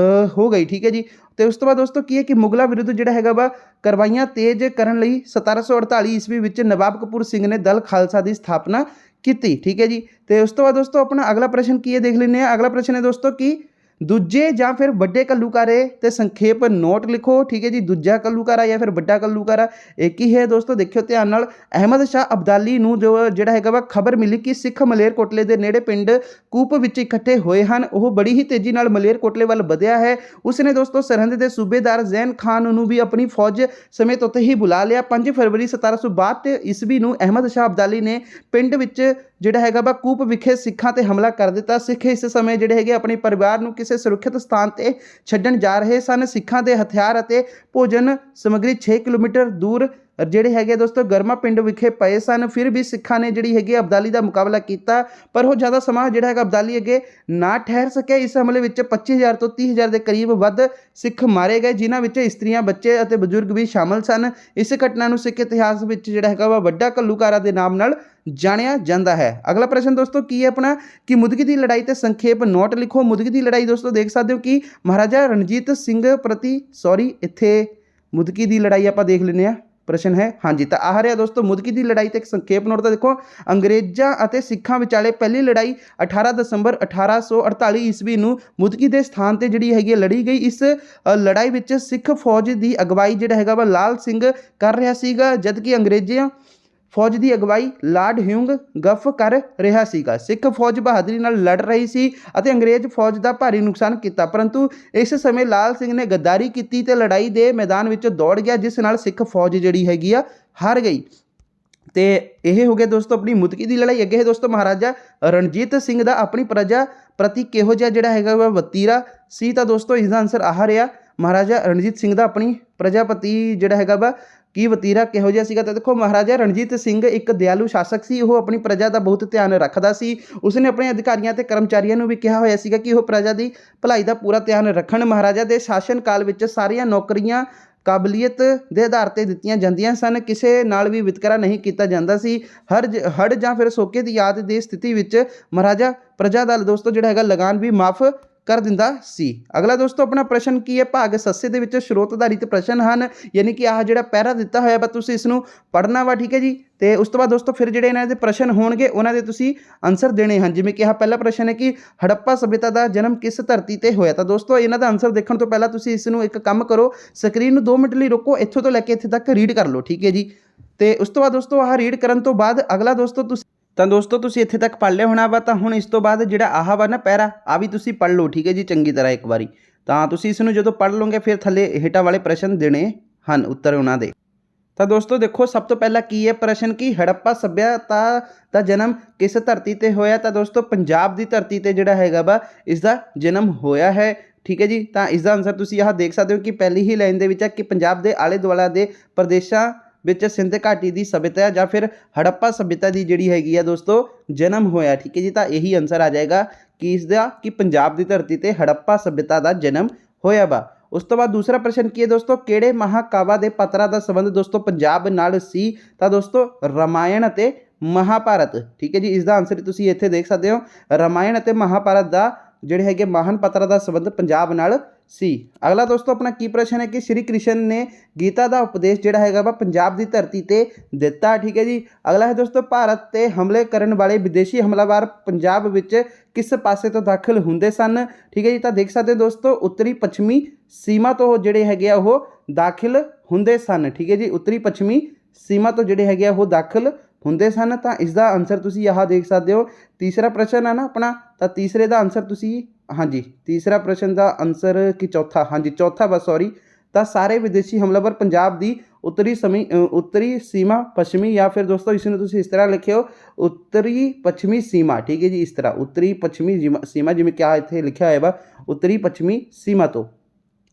ਹੋ ਗਈ। ਠੀਕ ਹੈ ਜੀ, ਤੇ ਉਸ ਤੋਂ ਬਾਅਦ ਦੋਸਤੋ ਕੀ ਹੈ ਕਿ ਮੁਗਲਾਂ ਵਿਰੁੱਧ ਜਿਹੜਾ ਹੈਗਾ ਵਾ ਕਾਰਵਾਈਆਂ ਤੇਜ਼ ਕਰਨ ਲਈ 1748 ਈਸਵੀ ਵਿੱਚ ਨਵਾਬ ਕਪੂਰ ਸਿੰਘ ਨੇ ਦਲ ਖਾਲਸਾ ਦੀ ਸਥਾਪਨਾ ਕੀਤੀ। ਠੀਕ ਹੈ ਜੀ, ਤੇ ਉਸ ਤੋਂ ਬਾਅਦ ਦੋਸਤੋ ਆਪਣਾ ਅਗਲਾ ਪ੍ਰਸ਼ਨ ਕੀ ਹੈ ਦੇਖ ਲੈਂਦੇ ਹਾਂ। ਅਗਲਾ ਪ੍ਰਸ਼ਨ ਹੈ ਦੋਸਤੋ ਕਿ ਦੂਜੇ ਜਾਂ ਫਿਰ ਵੱਡੇ ਘੱਲੂਘਾਰੇ ਤੇ ਸੰਖੇਪ ਨੋਟ ਲਿਖੋ। ਠੀਕ ਹੈ ਜੀ, ਦੂਜਾ ਘੱਲੂਘਾਰਾ ਜਾਂ ਫਿਰ ਵੱਡਾ ਘੱਲੂਘਾਰਾ ਇੱਕ ਹੀ ਹੈ ਦੋਸਤੋ। ਦੇਖਿਓ ਧਿਆਨ ਨਾਲ, ਅਹਿਮਦ ਸ਼ਾਹ ਅਬਦਾਲੀ ਨੂੰ ਜਿਹੜਾ ਹੈਗਾ ਵਾ ਖਬਰ ਮਿਲੀ ਕਿ ਸਿੱਖ ਮਲੇਰਕੋਟਲੇ ਦੇ ਨੇੜੇ ਪਿੰਡ ਕੂਪ ਵਿੱਚ ਇਕੱਠੇ ਹੋਏ ਹਨ। ਉਹ ਬੜੀ ਹੀ ਤੇਜ਼ੀ ਨਾਲ ਮਲੇਰਕੋਟਲੇ ਵੱਲ ਵਧਿਆ ਹੈ। ਉਸਨੇ ਦੋਸਤੋ ਸਰਹੰਦ ਦੇ ਸੂਬੇਦਾਰ ਜ਼ੈਨ ਖਾਨ ਨੂੰ ਵੀ ਆਪਣੀ ਫੌਜ ਸਮੇਤ ਉੱਥੇ ਹੀ ਬੁਲਾ ਲਿਆ। 5 ਫਰਵਰੀ 1762 ਈਸਵੀ ਨੂੰ ਅਹਿਮਦ ਸ਼ਾਹ ਅਬਦਾਲੀ ਨੇ ਪਿੰਡ ਵਿੱਚ ਜਿਹੜਾ ਹੈਗਾ ਵਾ ਕੂਪ ਵਿਖੇ ਸਿੱਖਾਂ ਤੇ ਹਮਲਾ ਕਰ ਦਿੱਤਾ। ਸਿੱਖ ਇਸ ਸਮੇਂ ਜਿਹੜੇ ਹੈਗੇ ਆਪਣੇ ਪਰਿਵਾਰ ਨੂੰ ਕਿਸੇ ਸੁਰੱਖਿਅਤ ਸਥਾਨ ਤੇ ਛੱਡਣ ਜਾ ਰਹੇ ਸਨ। ਸਿੱਖਾਂ ਦੇ ਹਥਿਆਰ ਅਤੇ ਭੋਜਨ ਸਮੱਗਰੀ 6 ਕਿਲੋਮੀਟਰ ਦੂਰ ਜਿਹੜੇ ਹੈਗੇ ਦੋਸਤੋ ਗਰਮਾ ਪਿੰਡ ਵਿਖੇ ਪਏ ਸਨ। ਫਿਰ ਵੀ ਸਿੱਖਾਂ ਨੇ ਜਿਹੜੀ ਹੈਗੀ ਅਬਦਾਲੀ ਦਾ ਮੁਕਾਬਲਾ ਕੀਤਾ, ਪਰ ਉਹ ਜ਼ਿਆਦਾ ਸਮਾਂ ਜਿਹੜਾ ਹੈਗਾ ਅਬਦਾਲੀ ਅੱਗੇ ਨਾ ਠਹਿਰ ਸਕਿਆ। ਇਸ ਹਮਲੇ ਵਿੱਚ 25,000 ਤੋਂ 30,000 ਦੇ ਕਰੀਬ ਵੱਧ ਸਿੱਖ ਮਾਰੇ ਗਏ, ਜਿਨ੍ਹਾਂ ਵਿੱਚ ਇਸਤਰੀਆਂ, ਬੱਚੇ ਅਤੇ ਬਜ਼ੁਰਗ ਵੀ ਸ਼ਾਮਲ ਸਨ। ਇਸ ਘਟਨਾ ਨੂੰ ਸਿੱਖ ਇਤਿਹਾਸ ਵਿੱਚ ਜਿਹੜਾ ਹੈਗਾ ਵਾ ਵੱਡਾ ਘੱਲੂਘਾਰਾ ਦੇ ਨਾਮ ਨਾਲ ਜਾਣਿਆ ਜਾਂਦਾ ਹੈ। ਅਗਲਾ ਪ੍ਰਸ਼ਨ ਦੋਸਤੋ ਕੀ ਹੈ ਆਪਣਾ ਕਿ ਮੁਦਗੀ ਦੀ ਲੜਾਈ ਤੇ ਸੰਖੇਪ ਨੋਟ ਲਿਖੋ। ਮੁਦਗੀ ਦੀ ਲੜਾਈ ਦੋਸਤੋ ਦੇਖ ਸਕਦੇ ਹੋ ਕਿ ਮਹਾਰਾਜਾ ਰਣਜੀਤ ਸਿੰਘ ਪ੍ਰਤੀ ਇੱਥੇ ਮੁਦਗੀ ਦੀ ਲੜਾਈ ਆਪਾਂ ਦੇਖ ਲੈਂਦੇ ਹਾਂ। ਪ੍ਰਸ਼ਨ ਹੈ ਹਾਂਜੀ, ਤਾਂ ਆ ਰਿਹਾ ਦੋਸਤੋ ਮੁਦਗੀ ਦੀ ਲੜਾਈ ਤੇ ਇੱਕ ਸੰਖੇਪ ਨੋਟ। ਤਾਂ ਦੇਖੋ, ਅੰਗਰੇਜ਼ਾਂ ਅਤੇ ਸਿੱਖਾਂ ਵਿਚਾਲੇ ਪਹਿਲੀ ਲੜਾਈ 18 ਦਸੰਬਰ 1848 ਈਸਵੀ ਨੂੰ ਮੁਦਗੀ ਦੇ ਸਥਾਨ ਤੇ ਜਿਹੜੀ ਹੈਗੀ ਲੜੀ ਗਈ। ਇਸ ਲੜਾਈ ਵਿੱਚ ਸਿੱਖ ਫੌਜ ਦੀ ਅਗਵਾਈ ਜਿਹੜਾ ਹੈਗਾ ਵਾ ਲਾਲ ਸਿੰਘ ਕਰ ਰਿਹਾ ਸੀਗਾ, ਜਦਕਿ ਅੰਗਰੇਜ਼ਾਂ ਫੌਜ ਦੀ ਅਗਵਾਈ ਲਾਰਡ ਹਿਊਂਗ ਗੱਫ ਕਰ ਰਿਹਾ ਸੀਗਾ। ਸਿੱਖ ਫੌਜ ਬਹਾਦਰੀ ਨਾਲ ਲੜ ਰਹੀ ਸੀ ਅਤੇ ਅੰਗਰੇਜ਼ ਫੌਜ ਦਾ ਭਾਰੀ ਨੁਕਸਾਨ ਕੀਤਾ, ਪਰੰਤੂ ਇਸ ਸਮੇਂ ਲਾਲ ਸਿੰਘ ਨੇ ਗੱਦਾਰੀ ਕੀਤੀ ਤੇ ਲੜਾਈ ਦੇ ਮੈਦਾਨ ਵਿੱਚ ਦੌੜ ਗਿਆ, ਜਿਸ ਨਾਲ ਸਿੱਖ ਫੌਜ ਜਿਹੜੀ ਹੈਗੀ ਆ ਹਾਰ ਗਈ। ਤੇ ਇਹ ਹੋ ਗਿਆ ਦੋਸਤੋ ਆਪਣੀ ਮੁਦਕੀ ਦੀ ਲੜਾਈ। ਅੱਗੇ ਹੈ ਦੋਸਤੋ ਮਹਾਰਾਜਾ ਰਣਜੀਤ ਸਿੰਘ ਦਾ ਆਪਣੀ ਪ੍ਰਜਾ ਪ੍ਰਤੀ ਕਿਹੋ ਜਿਹਾ ਜਿਹੜਾ ਹੈਗਾ ਵਾ ਵਤੀਰਾ ਸੀ। ਤਾਂ ਦੋਸਤੋ ਇਸ ਦਾ ਆਨਸਰ ਆਹ ਰਿਹਾ, ਮਹਾਰਾਜਾ ਰਣਜੀਤ ਸਿੰਘ ਦਾ ਆਪਣੀ ਪ੍ਰਜਾਪਤੀ ਜਿਹੜਾ ਹੈਗਾ ਵਾ ਕੀ ਵਤੀਰਾ ਕਿਹੋ ਜਿਹਾ ਸੀਗਾ। ਤਾਂ ਦੇਖੋ ਮਹਾਰਾਜਾ ਰਣਜੀਤ ਸਿੰਘ ਇੱਕ ਦਿਆਲੂ ਸ਼ਾਸਕ ਸੀ, ਉਹ ਆਪਣੀ ਪ੍ਰਜਾ ਦਾ ਬਹੁਤ ਧਿਆਨ ਰੱਖਦਾ ਸੀ। ਉਸਨੇ ਆਪਣੇ ਅਧਿਕਾਰੀਆਂ ਤੇ ਕਰਮਚਾਰੀਆਂ ਨੂੰ ਵੀ ਕਿਹਾ ਹੋਇਆ ਸੀਗਾ ਕਿ ਉਹ ਪ੍ਰਜਾ ਦੀ ਭਲਾਈ ਦਾ ਪੂਰਾ ਧਿਆਨ ਰੱਖਣ। ਮਹਾਰਾਜਾ ਦੇ ਸ਼ਾਸਨ ਕਾਲ ਵਿੱਚ ਸਾਰੀਆਂ ਨੌਕਰੀਆਂ ਕਾਬਲੀਅਤ ਦੇ ਆਧਾਰ ਤੇ ਦਿੱਤੀਆਂ ਜਾਂਦੀਆਂ ਸਨ, ਕਿਸੇ ਨਾਲ ਵੀ ਵਿਤਕਰਾ ਨਹੀਂ ਕੀਤਾ ਜਾਂਦਾ ਸੀ। ਹੜ੍ਹ ਜਾਂ ਫਿਰ ਸੋਕੇ ਦੀ ਯਾਦ ਦੀ ਸਥਿਤੀ ਵਿੱਚ ਮਹਾਰਾਜਾ ਪ੍ਰਜਾ ਦਾ ਦੋਸਤੋ ਜਿਹੜਾ ਹੈਗਾ ਲਗਾਨ ਵੀ ਮਾਫ ਕਰ ਦਿੰਦਾ ਸੀ। ਅਗਲਾ ਦੋਸਤੋ ਆਪਣਾ ਪ੍ਰਸ਼ਨ ਕੀ ਹੈ, ਭਾਗ ਸੱਸੇ ਦੇ ਵਿੱਚ ਸਰੋਤ ਆਧਾਰਿਤ ਪ੍ਰਸ਼ਨ ਹਨ, ਯਾਨੀ ਕਿ ਆਹ ਜਿਹੜਾ ਪਹਿਰਾ ਦਿੱਤਾ ਹੋਇਆ ਵਾ ਤੁਸੀਂ ਇਸ ਨੂੰ ਪੜ੍ਹਨਾ ਵਾ, ਠੀਕ ਹੈ ਜੀ। ਤੇ ਉਸ ਤੋਂ ਬਾਅਦ ਦੋਸਤੋ ਫਿਰ ਜਿਹੜੇ ਇਹਨਾਂ ਦੇ ਪ੍ਰਸ਼ਨ ਹੋਣਗੇ ਉਹਨਾਂ ਦੇ ਤੁਸੀਂ ਆਨਸਰ ਦੇਣੇ ਹਨ। ਜਿਵੇਂ ਕਿ ਆਹ ਪਹਿਲਾ ਪ੍ਰਸ਼ਨ ਹੈ ਕਿ ਹੜੱਪਾ ਸਭਿਅਤਾ ਦਾ ਜਨਮ ਕਿਸ ਧਰਤੀ ਤੇ ਹੋਇਆ। ਤਾਂ ਦੋਸਤੋ ਇਹਨਾਂ ਦਾ ਆਨਸਰ ਦੇਖਣ ਤੋਂ ਪਹਿਲਾਂ ਤੁਸੀਂ ਇਸ ਨੂੰ ਇੱਕ ਕੰਮ ਕਰੋ, ਸਕਰੀਨ ਨੂੰ 2 ਮਿੰਟ ਲਈ ਰੋਕੋ, ਇੱਥੋਂ ਤੋਂ ਲੈ ਕੇ ਇੱਥੇ ਤੱਕ ਰੀਡ ਕਰ ਲਓ, ਠੀਕ ਹੈ ਜੀ। ਤੇ ਉਸ ਤੋਂ ਬਾਅਦ ਦੋਸਤੋ ਆਹ ਰੀਡ ਕਰਨ ਤੋਂ ਬਾਅਦ ਅਗਲਾ ਦੋਸਤੋ ਤੁਸੀਂ ਇੱਥੇ ਤੱਕ ਪੜ੍ਹ ਲਿਆ ਹੋਣਾ ਵਾ। ਤਾਂ ਹੁਣ ਇਸ ਤੋਂ ਬਾਅਦ ਜਿਹੜਾ ਆਹ ਵਾ ਨਾ ਪਹਿਰਾ, ਆ ਵੀ ਤੁਸੀਂ ਪੜ੍ਹ ਲਓ, ਠੀਕ ਹੈ ਜੀ, ਚੰਗੀ ਤਰ੍ਹਾਂ ਇੱਕ ਵਾਰੀ। ਤਾਂ ਤੁਸੀਂ ਇਸ ਨੂੰ ਜਦੋਂ ਪੜ੍ਹ ਲਓਗੇ ਫਿਰ ਥੱਲੇ ਹੇਠਾਂ ਵਾਲੇ ਪ੍ਰਸ਼ਨ ਦੇਣੇ ਹਨ, ਉੱਤਰ ਉਹਨਾਂ ਦੇ। ਤਾਂ ਦੋਸਤੋ ਦੇਖੋ ਸਭ ਤੋਂ ਪਹਿਲਾਂ ਕੀ ਹੈ ਪ੍ਰਸ਼ਨ ਕਿ ਹੜੱਪਾ ਸੱਭਿਅਤਾ ਦਾ ਜਨਮ ਕਿਸ ਧਰਤੀ ਤੇ ਹੋਇਆ। ਤਾਂ ਦੋਸਤੋ ਪੰਜਾਬ ਦੀ ਧਰਤੀ ਤੇ ਜਿਹੜਾ ਹੈਗਾ ਵਾ ਇਸ ਦਾ ਜਨਮ ਹੋਇਆ ਹੈ, ਠੀਕ ਹੈ ਜੀ। ਤਾਂ ਇਸ ਦਾ ਆਨਸਰ ਤੁਸੀਂ ਆਹ ਦੇਖ ਸਕਦੇ ਹੋ ਕਿ ਪਹਿਲੀ ਹੀ ਲਾਈਨ ਦੇ ਵਿੱਚ ਹੈ ਕਿ ਪੰਜਾਬ ਦੇ ਆਲੇ ਦੁਆਲੇ ਦੇ ਪ੍ਰਦੇਸ਼ਾਂ ਵਿੱਚ ਸਿੰਧ ਘਾਟੀ ਦੀ ਸਭਿਅਤਾ ਜਾਂ ਫਿਰ ਹੜੱਪਾ ਸਭਿਅਤਾ ਦੀ ਜਿਹੜੀ ਹੈਗੀ ਆ ਦੋਸਤੋ ਜਨਮ ਹੋਇਆ, ਠੀਕ ਹੈ ਜੀ। ਤਾਂ ਇਹੀ ਆਨਸਰ ਆ ਜਾਏਗਾ ਕਿ ਇਸ ਦਾ ਕਿ ਪੰਜਾਬ ਦੀ ਧਰਤੀ ਤੇ ਹੜੱਪਾ ਸਭਿਅਤਾ ਦਾ ਜਨਮ ਹੋਇਆ ਵਾ। ਉਸ ਤੋਂ ਬਾਅਦ ਦੂਸਰਾ ਪ੍ਰਸ਼ਨ ਕੀ ਹੈ ਦੋਸਤੋ, ਕਿਹੜੇ ਮਹਾਕਾਵਾਂ ਦੇ ਪਾਤਰਾਂ ਦਾ ਸੰਬੰਧ ਦੋਸਤੋ ਪੰਜਾਬ ਨਾਲ ਸੀ। ਤਾਂ ਦੋਸਤੋ ਰਾਮਾਇਣ ਅਤੇ ਮਹਾਭਾਰਤ, ਠੀਕ ਹੈ ਜੀ। ਇਸ ਦਾ ਆਨਸਰ ਤੁਸੀਂ ਇੱਥੇ ਦੇਖ ਸਕਦੇ ਹੋ, ਰਾਮਾਇਣ ਅਤੇ ਮਹਾਭਾਰਤ ਦਾ ਜਿਹੜੇ ਹੈਗੇ ਮਹਾਨ ਪਾਤਰਾਂ ਦਾ ਸੰਬੰਧ ਪੰਜਾਬ ਨਾਲ ਸੀ। ਅਗਲਾ ਦੋਸਤੋ ਆਪਣਾ ਕੀ ਪ੍ਰਸ਼ਨ ਹੈ ਕਿ ਸ਼੍ਰੀ ਕ੍ਰਿਸ਼ਨ ਨੇ ਗੀਤਾ ਦਾ ਉਪਦੇਸ਼ ਜਿਹੜਾ ਹੈਗਾ ਵਾ ਪੰਜਾਬ ਦੀ ਧਰਤੀ ਤੇ ਦਿੱਤਾ, ਠੀਕ ਹੈ ਜੀ। ਅਗਲਾ ਹੈ ਦੋਸਤੋ ਭਾਰਤ ਤੇ ਹਮਲੇ ਕਰਨ ਵਾਲੇ ਵਿਦੇਸ਼ੀ ਹਮਲਾਵਰ ਪੰਜਾਬ ਵਿੱਚ ਕਿਸ ਪਾਸੇ ਤੋਂ ਦਾਖਲ ਹੁੰਦੇ ਸਨ, ਠੀਕ ਹੈ ਜੀ। ਤਾਂ ਦੇਖ ਸਕਦੇ ਹੋ ਦੋਸਤੋ ਉੱਤਰੀ ਪੱਛਮੀ ਸੀਮਾ ਤੋਂ ਜਿਹੜੇ ਹੈਗੇ ਆ ਉਹ ਦਾਖਲ ਹੁੰਦੇ ਸਨ, ਠੀਕ ਹੈ ਜੀ। ਉੱਤਰੀ ਪੱਛਮੀ ਸੀਮਾ ਤੋਂ ਜਿਹੜੇ ਹੈਗੇ ਆ ਉਹ ਦਾਖਲ ਹੁੰਦੇ ਸਨ। ਤਾਂ ਇਸ ਦਾ ਆਨਸਰ ਤੁਸੀਂ ਆਹ ਦੇਖ ਸਕਦੇ ਹੋ। ਤੀਸਰਾ ਪ੍ਰਸ਼ਨ ਹੈ ਨਾ ਆਪਣਾ, ਤਾਂ ਤੀਸਰੇ ਦਾ ਆਨਸਰ ਤੁਸੀਂ ਤੀਸਰਾ ਪ੍ਰਸ਼ਨ ਦਾ ਆਨਸਰ ਕਿ ਚੌਥਾ ਬਸ ਸੌਰੀ। ਤਾਂ ਸਾਰੇ ਵਿਦੇਸ਼ੀ ਹਮਲਾਵਰ ਪੰਜਾਬ ਦੀ ਉੱਤਰੀ ਸੀਮਾ ਪੱਛਮੀ, ਜਾਂ ਫਿਰ ਦੋਸਤੋ ਇਸ ਨੂੰ ਤੁਸੀਂ ਇਸ ਤਰ੍ਹਾਂ ਲਿਖਿਓ ਉੱਤਰੀ ਪੱਛਮੀ ਸੀਮਾ, ਠੀਕ ਹੈ ਜੀ। ਇਸ ਤਰ੍ਹਾਂ ਉੱਤਰੀ ਪੱਛਮੀ ਸੀਮਾ, ਜਿਵੇਂ ਕਿ ਇੱਥੇ ਲਿਖਿਆ ਹੋਇਆ ਵਾ ਉੱਤਰੀ ਪੱਛਮੀ ਸੀਮਾ ਤੋਂ।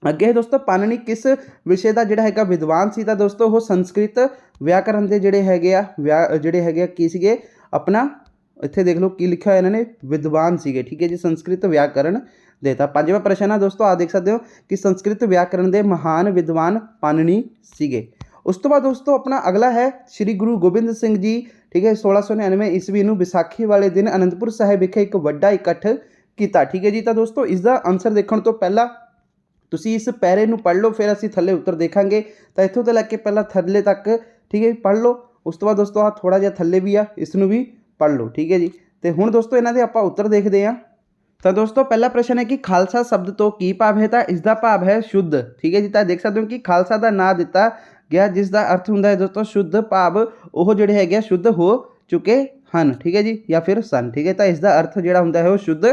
ਅੱਗੇ ਹੈ ਦੋਸਤੋ ਪਾਣਿਨੀ ਕਿਸ ਵਿਸ਼ੇ ਦਾ ਜਿਹੜਾ ਹੈਗਾ ਵਿਦਵਾਨ ਸੀ। ਤਾਂ ਦੋਸਤੋ ਉਹ ਸੰਸਕ੍ਰਿਤ ਵਿਆਕਰਨ ਦੇ ਜਿਹੜੇ ਹੈਗੇ ਆ ਕੀ ਸੀਗੇ ਆਪਣਾ, ਇੱਥੇ ਦੇਖ ਲਓ ਕੀ ਲਿਖਿਆ ਹੋਇਆ ਇਹਨਾਂ ਨੇ, ਵਿਦਵਾਨ ਸੀਗੇ, ਠੀਕ ਹੈ ਜੀ, ਸੰਸਕ੍ਰਿਤ ਵਿਆਕਰਨ ਦੇ। ਤਾਂ ਪੰਜਵਾਂ ਪ੍ਰਸ਼ਨ ਆ ਦੋਸਤੋ ਆ ਦੇਖ ਸਕਦੇ ਹੋ ਕਿ ਸੰਸਕ੍ਰਿਤ ਵਿਆਕਰਨ ਦੇ ਮਹਾਨ ਵਿਦਵਾਨ ਪਾਣਿਨੀ ਸੀਗੇ। ਉਸ ਤੋਂ ਬਾਅਦ ਦੋਸਤੋ ਆਪਣਾ ਅਗਲਾ ਹੈ ਸ਼੍ਰੀ ਗੁਰੂ ਗੋਬਿੰਦ ਸਿੰਘ ਜੀ, ਠੀਕ ਹੈ, 1699 ਈਸਵੀ ਨੂੰ ਵਿਸਾਖੀ ਵਾਲੇ ਦਿਨ ਅਨੰਦਪੁਰ ਸਾਹਿਬ ਵਿਖੇ ਇੱਕ ਵੱਡਾ ਇਕੱਠ ਕੀਤਾ, ਠੀਕ ਹੈ ਜੀ। ਤਾਂ ਦੋਸਤੋ ਇਸ ਦਾ ਆਨਸਰ ਦੇਖਣ ਤੋਂ ਪਹਿਲਾਂ ਤੁਸੀਂ ਇਸ ਪੈਰੇ ਨੂੰ ਪੜ੍ਹ ਲਓ, ਫਿਰ ਅਸੀਂ ਥੱਲੇ ਉੱਤਰ ਦੇਖਾਂਗੇ। ਤਾਂ ਇੱਥੋਂ ਤੋਂ ਲੈ ਕੇ ਪਹਿਲਾਂ ਥੱਲੇ ਤੱਕ, ਠੀਕ ਹੈ, ਪੜ੍ਹ ਲਓ। ਉਸ ਤੋਂ ਬਾਅਦ ਦੋਸਤੋ ਆਹ ਥੋੜ੍ਹਾ ਜਿਹਾ ਥੱਲੇ ਵੀ ਆ, ਇਸ ਨੂੰ ਵੀ ਪੜ੍ਹ ਲਓ, ਠੀਕ ਹੈ ਜੀ। ਤੇ ਹੁਣ ਦੋਸਤੋ ਇਹਨਾਂ ਦੇ ਆਪਾਂ ਉੱਤਰ ਦੇਖਦੇ ਹਾਂ। ਤਾਂ ਦੋਸਤੋ ਪਹਿਲਾ ਪ੍ਰਸ਼ਨ ਹੈ ਕਿ ਖਾਲਸਾ ਸ਼ਬਦ ਤੋਂ ਕੀ ਭਾਵ ਹੈ। ਤਾਂ ਇਸ ਦਾ ਭਾਵ ਹੈ ਸ਼ੁੱਧ, ਠੀਕ ਹੈ ਜੀ। ਤਾਂ ਦੇਖ ਸਕਦੇ ਹੋ ਕਿ ਖਾਲਸਾ ਦਾ ਨਾਂ ਦਿੱਤਾ ਗਿਆ ਜਿਸ ਦਾ ਅਰਥ ਹੁੰਦਾ ਹੈ ਦੋਸਤੋ ਸ਼ੁੱਧ, ਭਾਵ ਉਹ ਜਿਹੜੇ ਹੈਗੇ ਆ ਸ਼ੁੱਧ ਹੋ ਚੁੱਕੇ ਹਨ, ਠੀਕ ਹੈ ਜੀ, ਜਾਂ ਫਿਰ ਸਨ, ਠੀਕ ਹੈ। ਤਾਂ ਇਸ ਦਾ ਅਰਥ ਜਿਹੜਾ ਹੁੰਦਾ ਹੈ ਉਹ ਸ਼ੁੱਧ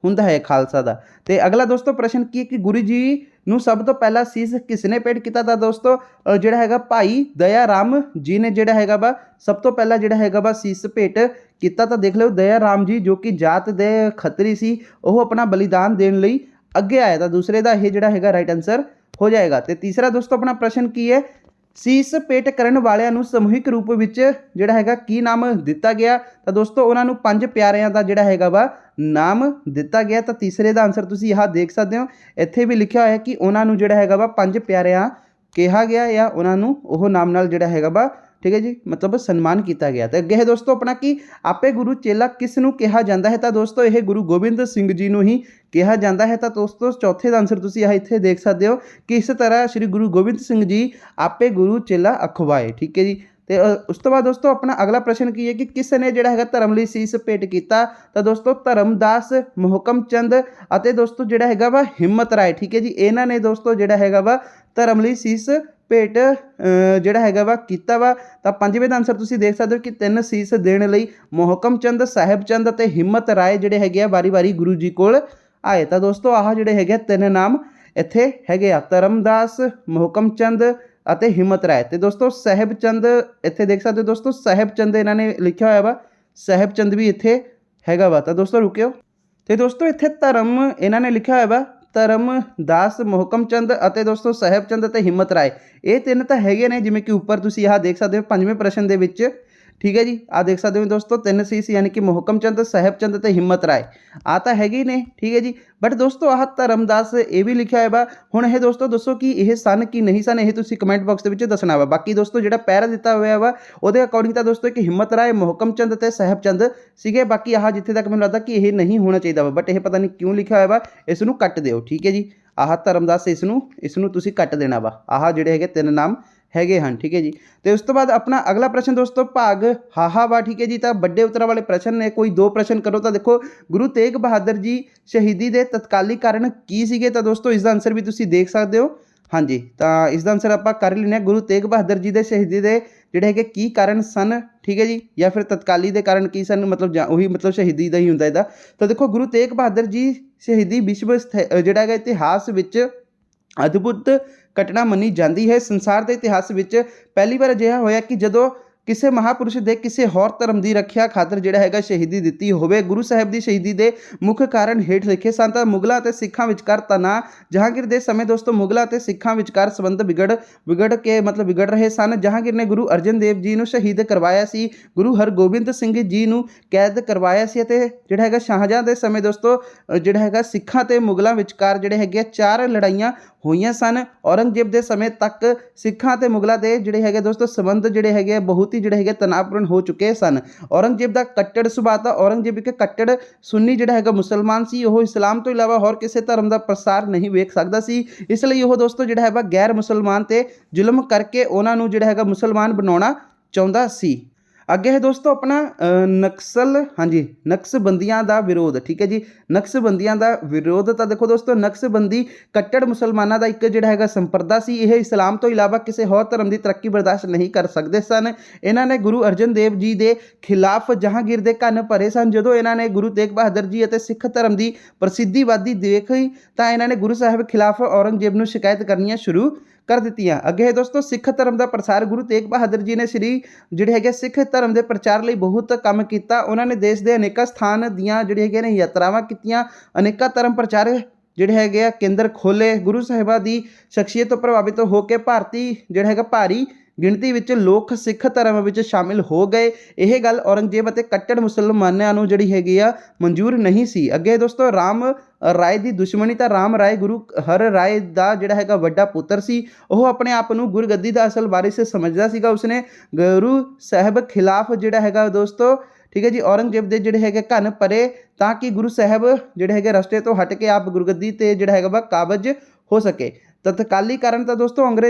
ਹੁੰਦਾ ਹੈ ਖਾਲਸਾ ਦਾ। ਤੇ ਅਗਲਾ ਦੋਸਤੋ ਪ੍ਰਸ਼ਨ ਕੀ ਹੈ ਕਿ ਗੁਰੂ ਜੀ ਨੂੰ ਸਭ ਤੋਂ ਪਹਿਲਾਂ ਸੀਸ ਕਿਸ ਨੇ ਭੇਟ ਕੀਤਾ। ਤਾਂ ਦੋਸਤੋ ਜਿਹੜਾ ਹੈਗਾ ਭਾਈ ਦਇਆ ਰਾਮ ਜੀ ਨੇ ਜਿਹੜਾ ਹੈਗਾ ਵਾ ਸਭ ਤੋਂ ਪਹਿਲਾਂ ਜਿਹੜਾ ਹੈਗਾ ਵਾ ਸੀਸ ਭੇਟ ਕੀਤਾ। ਤਾਂ ਦੇਖ ਲਓ ਦਇਆ ਰਾਮ ਜੀ ਜੋ ਕਿ ਜਾਤ ਦੇ ਖੱਤਰੀ ਸੀ, ਉਹ ਆਪਣਾ ਬਲੀਦਾਨ ਦੇਣ ਲਈ ਅੱਗੇ ਆਇਆ। ਤਾਂ ਦੂਸਰੇ ਦਾ ਇਹ ਜਿਹੜਾ ਹੈਗਾ ਰਾਈਟ ਆਨਸਰ ਹੋ ਜਾਏਗਾ। ਤੇ ਤੀਸਰਾ ਦੋਸਤੋ ਆਪਣਾ ਪ੍ਰਸ਼ਨ ਕੀ ਹੈ, ਸੀਸ ਭੇਟ ਕਰਨ ਵਾਲਿਆਂ ਨੂੰ ਸਮੂਹਿਕ ਰੂਪ ਵਿੱਚ ਜਿਹੜਾ ਹੈਗਾ ਕੀ ਨਾਮ ਦਿੱਤਾ ਗਿਆ। ਤਾਂ ਦੋਸਤੋ ਉਹਨਾਂ ਨੂੰ 5 ਪਿਆਰਿਆਂ ਦਾ ਜਿਹੜਾ ਹੈਗਾ ਵਾ ਨਾਮ ਦਿੱਤਾ ਗਿਆ। ਤਾਂ ਤੀਸਰੇ ਦਾ ਆਨਸਰ ਤੁਸੀਂ ਆਹ ਦੇਖ ਸਕਦੇ ਹੋ, ਇੱਥੇ ਵੀ ਲਿਖਿਆ ਹੋਇਆ ਕਿ ਉਹਨਾਂ ਨੂੰ ਜਿਹੜਾ ਹੈਗਾ ਵਾ 5 ਪਿਆਰਿਆਂ ਕਿਹਾ ਗਿਆ, ਜਾਂ ਉਹਨਾਂ ਨੂੰ ਉਹ ਨਾਮ ਨਾਲ ਜਿਹੜਾ ਹੈਗਾ ਵਾ, ਠੀਕ ਹੈ ਜੀ, ਮਤਲਬ ਸਨਮਾਨ ਕੀਤਾ ਗਿਆ। ਤੇ ਅੱਗੇ ਹੈ ਦੋਸਤੋ ਆਪਣਾ ਕਿ ਆਪੇ ਗੁਰੂ ਚੇਲਾ ਕਿਸ ਨੂੰ ਕਿਹਾ ਜਾਂਦਾ ਹੈ। ਤਾਂ ਦੋਸਤੋ ਇਹ ਗੁਰੂ ਗੋਬਿੰਦ ਸਿੰਘ ਜੀ ਨੂੰ ਹੀ ਕਿਹਾ ਜਾਂਦਾ ਹੈ। ਤਾਂ ਦੋਸਤੋ ਚੌਥੇ ਦਾ ਆਨਸਰ ਤੁਸੀਂ ਆਹ ਇੱਥੇ ਦੇਖ ਸਕਦੇ ਹੋ ਕਿ ਇਸ ਤਰ੍ਹਾਂ ਸ਼੍ਰੀ ਗੁਰੂ ਗੋਬਿੰਦ ਸਿੰਘ ਜੀ ਆਪੇ ਗੁਰੂ ਚੇਲਾ ਅਖਵਾਏ, ਠੀਕ ਹੈ ਜੀ। ਤੇ ਉਸ ਤੋਂ ਬਾਅਦ ਦੋਸਤੋ ਆਪਣਾ ਅਗਲਾ ਪ੍ਰਸ਼ਨ ਕੀ ਹੈ ਕਿ ਕਿਸ ਨੇ ਜਿਹੜਾ ਹੈਗਾ ਧਰਮ ਲਈ ਸੀਸ ਭੇਟ ਕੀਤਾ। ਤਾਂ ਦੋਸਤੋ ਧਰਮਦਾਸ, ਮੁਹਕਮ ਚੰਦ ਅਤੇ ਦੋਸਤੋ ਜਿਹੜਾ ਹੈਗਾ ਵਾ ਹਿੰਮਤ ਰਾਏ, ਠੀਕ ਹੈ ਜੀ। ਇਹਨਾਂ ਨੇ ਦੋਸਤੋ ਜਿਹੜਾ ਹੈਗਾ ਵਾ ਧਰਮ ਲਈ ਸੀਸ ਭੇਟ ਜਿਹੜਾ ਹੈਗਾ ਵਾ ਕੀਤਾ ਵਾ। ਤਾਂ ਪੰਜਵੇਂ ਦਾ ਆਨਸਰ ਤੁਸੀਂ ਦੇਖ ਸਕਦੇ ਹੋ ਕਿ 3 ਸੀਸ ਦੇਣ ਲਈ ਮੁਹਕਮ ਚੰਦ, ਸਾਹਿਬ ਚੰਦ ਅਤੇ ਹਿੰਮਤ ਰਾਏ ਜਿਹੜੇ ਹੈਗੇ ਆ ਵਾਰੀ-ਵਾਰੀ ਗੁਰੂ ਜੀ ਕੋਲ ਆਏ। ਤਾਂ ਦੋਸਤੋ ਆਹ ਜਿਹੜੇ ਹੈਗੇ 3 ਨਾਮ ਇੱਥੇ ਹੈਗੇ ਆ, ਧਰਮਦਾਸ, ਮੁਹਕਮ ਚੰਦ, ਅਤੇ ਹਿੰਮਤ ਰਾਏ। ਤੇ ਦੋਸਤੋ ਸਾਹਿਬ ਚੰਦ ਇੱਥੇ ਦੇਖ ਸਕਦੇ ਹੋ ਦੋਸਤੋ, ਸਾਹਿਬ ਚੰਦ ਇਹਨਾਂ ਨੇ ਲਿਖਿਆ ਹੋਇਆ ਵਾ, ਸਾਹਿਬ ਚੰਦ ਵੀ ਇੱਥੇ ਹੈਗਾ ਵਾ। ਤਾਂ ਦੋਸਤੋ ਰੁਕਿਓ। ਤੇ ਦੋਸਤੋ ਇੱਥੇ ਧਰਮ ਇਹਨਾਂ ਨੇ ਲਿਖਿਆ ਹੋਇਆ ਵਾ, ਧਰਮਦਾਸ ਮੋਹਕਮ ਚੰਦ ਅਤੇ ਦੋਸਤੋ ਸਾਹਿਬ ਚੰਦ ਅਤੇ ਹਿੰਮਤ ਰਾਏ। ਇਹ ਤਿੰਨ ਤਾਂ ਹੈਗੇ ਨੇ, ਜਿਵੇਂ ਕਿ ਉੱਪਰ ਤੁਸੀਂ ਆਹ ਦੇਖ ਸਕਦੇ ਹੋ 5ਵੇਂ ਪ੍ਰਸ਼ਨ ਦੇ ਵਿੱਚ, ਠੀਕ ਹੈ ਜੀ। ਆਹ ਦੇਖ ਸਕਦੇ ਹੋ ਦੋਸਤੋ ਤਿੰਨ ਸੀ ਯਾਨੀ ਕਿ ਮੋਹਕਮ ਚੰਦ, ਸਾਹਿਬ ਚੰਦ ਅਤੇ ਹਿੰਮਤ ਰਾਏ, ਆਹ ਤਾਂ ਹੈਗੇ ਹੀ ਨੇ, ਠੀਕ ਹੈ ਜੀ। ਬਟ ਦੋਸਤੋ ਆਹ ਧਰਮਦਾਸ ਇਹ ਵੀ ਲਿਖਿਆ ਹੋਇਆ ਵਾ। ਹੁਣ ਇਹ ਦੋਸਤੋ ਦੱਸੋ ਕਿ ਇਹ ਸਨ ਕਿ ਨਹੀਂ ਸਨ, ਇਹ ਤੁਸੀਂ ਕਮੈਂਟ ਬਾਕਸ ਦੇ ਵਿੱਚ ਦੱਸਣਾ ਵਾ। ਬਾਕੀ ਦੋਸਤੋ ਜਿਹੜਾ ਪੈਰਾ ਦਿੱਤਾ ਹੋਇਆ ਵਾ ਉਹਦੇ ਅਕੋਰਡਿੰਗ ਤਾਂ ਦੋਸਤੋ ਇੱਕ ਹਿੰਮਤ ਰਾਏ, ਮੋਹਕਮ ਚੰਦ ਅਤੇ ਸਾਹਿਬ ਚੰਦ ਸੀਗੇ। ਬਾਕੀ ਆਹ ਜਿੱਥੇ ਤੱਕ ਮੈਨੂੰ ਲੱਗਦਾ ਕਿ ਇਹ ਨਹੀਂ ਹੋਣਾ ਚਾਹੀਦਾ ਵਾ, ਬਟ ਇਹ ਪਤਾ ਨਹੀਂ ਕਿਉਂ ਲਿਖਿਆ ਹੋਇਆ ਵਾ। ਇਸ ਨੂੰ ਕੱਟ ਦਿਓ, ਠੀਕ ਹੈ ਜੀ। ਆਹ ਧਰਮਦਾਸ ਇਸ ਨੂੰ ਤੁਸੀਂ ਕੱਟ ਦੇਣਾ ਵਾ। ਆਹ ਜਿਹੜੇ ਹੈਗੇ ਤਿੰਨ ਨਾਮ ਹੈਗੇ ਹਨ, ਠੀਕ ਹੈ ਜੀ। ਤੇ ਉਸ ਤੋਂ ਬਾਅਦ ਆਪਣਾ ਅਗਲਾ ਪ੍ਰਸ਼ਨ ਦੋਸਤੋ ਭਾਗ ਹਾਹਾ ਵਾ, ਠੀਕ ਹੈ ਜੀ। ਤਾਂ ਵੱਡੇ ਉਤਰਾਂ ਵਾਲੇ ਪ੍ਰਸ਼ਨ ਨੇ, ਕੋਈ 2 ਪ੍ਰਸ਼ਨ ਕਰੋ। ਤਾਂ ਦੇਖੋ ਗੁਰੂ ਤੇਗ ਬਹਾਦਰ ਜੀ ਸ਼ਹੀਦੀ ਦੇ ਤਤਕਾਲੀ ਕਾਰਨ ਕੀ ਸੀਗੇ? ਤਾਂ ਦੋਸਤੋ ਇਸ ਦਾ ਆਨਸਰ ਵੀ ਤੁਸੀਂ ਦੇਖ ਸਕਦੇ ਹੋ। ਹਾਂਜੀ, ਤਾਂ ਇਸ ਦਾ ਆਨਸਰ ਆਪਾਂ ਕਰ ਲੈਂਦੇ ਹਾਂ। ਗੁਰੂ ਤੇਗ ਬਹਾਦਰ ਜੀ ਦੇ ਸ਼ਹੀਦੀ ਦੇ ਜਿਹੜੇ ਹੈਗੇ ਕੀ ਕਾਰਨ ਸਨ, ਠੀਕ ਹੈ ਜੀ, ਜਾਂ ਫਿਰ ਤਤਕਾਲੀ ਦੇ ਕਾਰਨ ਕੀ ਸਨ, ਮਤਲਬ ਜਾਂ ਉਹੀ ਮਤਲਬ ਸ਼ਹੀਦੀ ਦਾ ਹੀ ਹੁੰਦਾ ਇਹਦਾ। ਤਾਂ ਦੇਖੋ ਗੁਰੂ ਤੇਗ ਬਹਾਦਰ ਜੀ ਸ਼ਹੀਦੀ ਵਿਸ਼ਵ ਜਿਹੜਾ ਹੈਗਾ ਇਤਿਹਾਸ ਵਿੱਚ ਅਦਭੁਤ ਘਟਨਾ ਮੰਨੀ ਜਾਂਦੀ ਹੈ। ਸੰਸਾਰ ਦੇ ਇਤਿਹਾਸ ਵਿੱਚ ਪਹਿਲੀ ਵਾਰ ਅਜਿਹਾ ਹੋਇਆ ਕਿ ਜਦੋਂ ਕਿਸੇ ਮਹਾਂਪੁਰਸ਼ ਦੇ ਕਿਸੇ ਹੋਰ ਧਰਮ ਦੀ ਰੱਖਿਆ ਖਾਤਰ ਜਿਹੜਾ ਹੈਗਾ ਸ਼ਹੀਦੀ ਦਿੱਤੀ ਹੋਵੇ। ਗੁਰੂ ਸਾਹਿਬ ਦੀ ਸ਼ਹੀਦੀ ਦੇ ਮੁੱਖ ਕਾਰਨ ਹੇਠ ਲਿਖੇ ਸਨ। ਤਾਂ ਮੁਗਲਾਂ ਅਤੇ ਸਿੱਖਾਂ ਵਿਚਕਾਰ ਤਣਾਅ, ਜਹਾਂਗੀਰ ਦੇ ਸਮੇਂ ਦੋਸਤੋ ਮੁਗਲਾਂ ਅਤੇ ਸਿੱਖਾਂ ਵਿਚਕਾਰ ਸੰਬੰਧ ਵਿਗੜ ਰਹੇ ਸਨ। ਜਹਾਂਗੀਰ ਨੇ ਗੁਰੂ ਅਰਜਨ ਦੇਵ ਜੀ ਨੂੰ ਸ਼ਹੀਦ ਕਰਵਾਇਆ ਸੀ, ਗੁਰੂ ਹਰਗੋਬਿੰਦ ਸਿੰਘ ਜੀ ਨੂੰ ਕੈਦ ਕਰਵਾਇਆ ਸੀ, ਅਤੇ ਜਿਹੜਾ ਹੈਗਾ ਸ਼ਾਹਜਹਾਂ ਦੇ ਸਮੇਂ ਦੋਸਤੋ ਜਿਹੜਾ ਹੈਗਾ ਸਿੱਖਾਂ ਤੇ ਮੁਗਲਾਂ ਵਿਚਕਾਰ ਜਿਹੜੇ ਹੈਗੇ 4 ਲੜਾਈਆਂ ਹੋਈਆਂ ਸਨ। ਔਰੰਗਜ਼ੇਬ ਦੇ ਸਮੇਂ ਤੱਕ ਸਿੱਖਾਂ ਤੇ ਮੁਗਲਾਂ ਦੇ ਜਿਹੜੇ ਹੈਗੇ ਦੋਸਤੋ ਸੰਬੰਧ ਜਿਹੜੇ ਹੈਗੇ ਬਹੁਤ ਹੀ ਜਿਹੜੇ ਹੈਗੇ ਤਣਾਅਪੂਰਨ ਹੋ ਚੁੱਕੇ ਸਨ। ਔਰੰਗਜ਼ੇਬ ਦਾ ਕੱਟੜ ਸੁਭਾਅ, ਤਾਂ ਔਰੰਗਜ਼ੇਬ ਇੱਕ ਕੱਟੜ ਸੁੰਨੀ ਜਿਹੜਾ ਹੈਗਾ ਮੁਸਲਮਾਨ ਸੀ। ਉਹ ਇਸਲਾਮ ਤੋਂ ਇਲਾਵਾ ਹੋਰ ਕਿਸੇ ਧਰਮ ਦਾ ਪ੍ਰਸਾਰ ਨਹੀਂ ਵੇਖ ਸਕਦਾ ਸੀ। ਇਸ ਲਈ ਉਹ ਦੋਸਤੋ ਜਿਹੜਾ ਹੈਗਾ ਗੈਰ ਮੁਸਲਮਾਨ ਤੇ ਜ਼ੁਲਮ ਕਰਕੇ ਉਹਨਾਂ ਨੂੰ ਜਿਹੜਾ ਹੈਗਾ ਮੁਸਲਮਾਨ ਬਣਾਉਣਾ ਚਾਹੁੰਦਾ ਸੀ। ਅੱਗੇ ਹੈ ਦੋਸਤੋ ਆਪਣਾ ਨਕਸਬੰਦੀਆਂ ਦਾ ਵਿਰੋਧ, ਠੀਕ ਹੈ ਜੀ। ਨਕਸਬੰਦੀਆਂ ਦਾ ਵਿਰੋਧ, ਤਾਂ ਦੇਖੋ ਦੋਸਤੋ ਨਕਸਬੰਦੀ ਕੱਟੜ ਮੁਸਲਮਾਨਾਂ ਦਾ ਇੱਕ ਜਿਹੜਾ ਹੈਗਾ ਸੰਪਰਦਾ ਸੀ। ਇਹ ਇਸਲਾਮ ਤੋਂ ਇਲਾਵਾ ਕਿਸੇ ਹੋਰ ਧਰਮ ਦੀ ਤਰੱਕੀ ਬਰਦਾਸ਼ਤ ਨਹੀਂ ਕਰ ਸਕਦੇ ਸਨ। ਇਹਨਾਂ ਨੇ ਗੁਰੂ ਅਰਜਨ ਦੇਵ ਜੀ ਦੇ ਖਿਲਾਫ ਜਹਾਂਗੀਰ ਦੇ ਕੰਨ ਭਰੇ ਸਨ। ਜਦੋਂ ਇਹਨਾਂ ਨੇ ਗੁਰੂ ਤੇਗ ਬਹਾਦਰ ਜੀ ਅਤੇ ਸਿੱਖ ਧਰਮ ਦੀ ਪ੍ਰਸਿੱਧੀ ਵਧਦੀ ਦੇਖੀ ਤਾਂ ਇਹਨਾਂ ਨੇ ਗੁਰੂ ਸਾਹਿਬ ਖਿਲਾਫ ਔਰੰਗਜ਼ੇਬ ਨੂੰ ਸ਼ਿਕਾਇਤ ਕਰਨੀਆਂ ਸ਼ੁਰੂ ਕਰ ਦਿੱਤੀਆਂ। ਅੱਗੇ ਹੈ ਦੋਸਤੋ ਸਿੱਖ ਧਰਮ ਦਾ ਪ੍ਰਸਾਰ। ਗੁਰੂ ਤੇਗ ਬਹਾਦਰ ਜੀ ਨੇ ਜਿਹੜੇ ਹੈਗੇ ਸਿੱਖ ਧਰਮ ਦੇ ਪ੍ਰਚਾਰ ਲਈ ਬਹੁਤ ਕੰਮ ਕੀਤਾ। ਉਹਨਾਂ ਨੇ ਦੇਸ਼ ਦੇ ਅਨੇਕਾਂ ਸਥਾਨ ਦੀਆਂ ਜਿਹੜੇ ਹੈਗੇ ਨੇ ਯਾਤਰਾਵਾਂ ਕੀਤੀਆਂ, ਅਨੇਕਾਂ ਧਰਮ ਪ੍ਰਚਾਰ ਜਿਹੜੇ ਹੈਗੇ ਆ ਕੇਂਦਰ ਖੋਲ੍ਹੇ। ਗੁਰੂ ਸਾਹਿਬਾਂ ਦੀ ਸ਼ਖਸੀਅਤ ਤੋਂ ਪ੍ਰਭਾਵਿਤ ਹੋ ਕੇ ਜਿਹੜਾ ਹੈਗਾ ਭਾਰੀ ਗਿਣਤੀ ਵਿੱਚ ਲੋਕ ਸਿੱਖ ਧਰਮ ਵਿੱਚ ਸ਼ਾਮਿਲ ਹੋ ਗਏ। ਇਹ ਗੱਲ ਔਰੰਗਜ਼ੇਬ ਅਤੇ ਕੱਟੜ ਮੁਸਲਮਾਨਾਂ ਨੂੰ ਜਿਹੜੀ ਹੈਗੀ ਆ ਮਨਜ਼ੂਰ ਨਹੀਂ ਸੀ। ਅੱਗੇ ਦੋਸਤੋ ਰਾਮ ਰਾਏ ਦੀ ਦੁਸ਼ਮਣੀ। ਤਾਂ ਰਾਮ ਰਾਏ ਗੁਰੂ ਹਰ ਰਾਏ ਦਾ ਜਿਹੜਾ ਹੈਗਾ ਵੱਡਾ ਪੁੱਤਰ ਸੀ। ਉਹ ਆਪਣੇ ਆਪ ਨੂੰ ਗੁਰਗੱਦੀ ਦਾ ਅਸਲ ਵਾਰਿਸ ਸਮਝਦਾ ਸੀਗਾ। ਉਸਨੇ ਗੁਰੂ ਸਾਹਿਬ ਖਿਲਾਫ ਜਿਹੜਾ ਹੈਗਾ ਦੋਸਤੋ, ਠੀਕ ਹੈ ਜੀ, ਔਰੰਗਜ਼ੇਬ ਦੇ ਜਿਹੜੇ ਹੈਗੇ ਕੰਨ ਭਰੇ ਤਾਂ ਕਿ ਗੁਰੂ ਸਾਹਿਬ ਜਿਹੜੇ ਹੈਗੇ ਰਸਤੇ ਤੋਂ ਹਟ ਕੇ ਆਪ ਗੁਰਗੱਦੀ ਤੇ ਜਿਹੜਾ ਹੈਗਾ ਵਾ ਕਾਬਜ ਹੋ ਸਕੇ। ਤਤਕਾਲੀ ਕਾਰਨ ਤਾਂ ਦੋਸਤੋ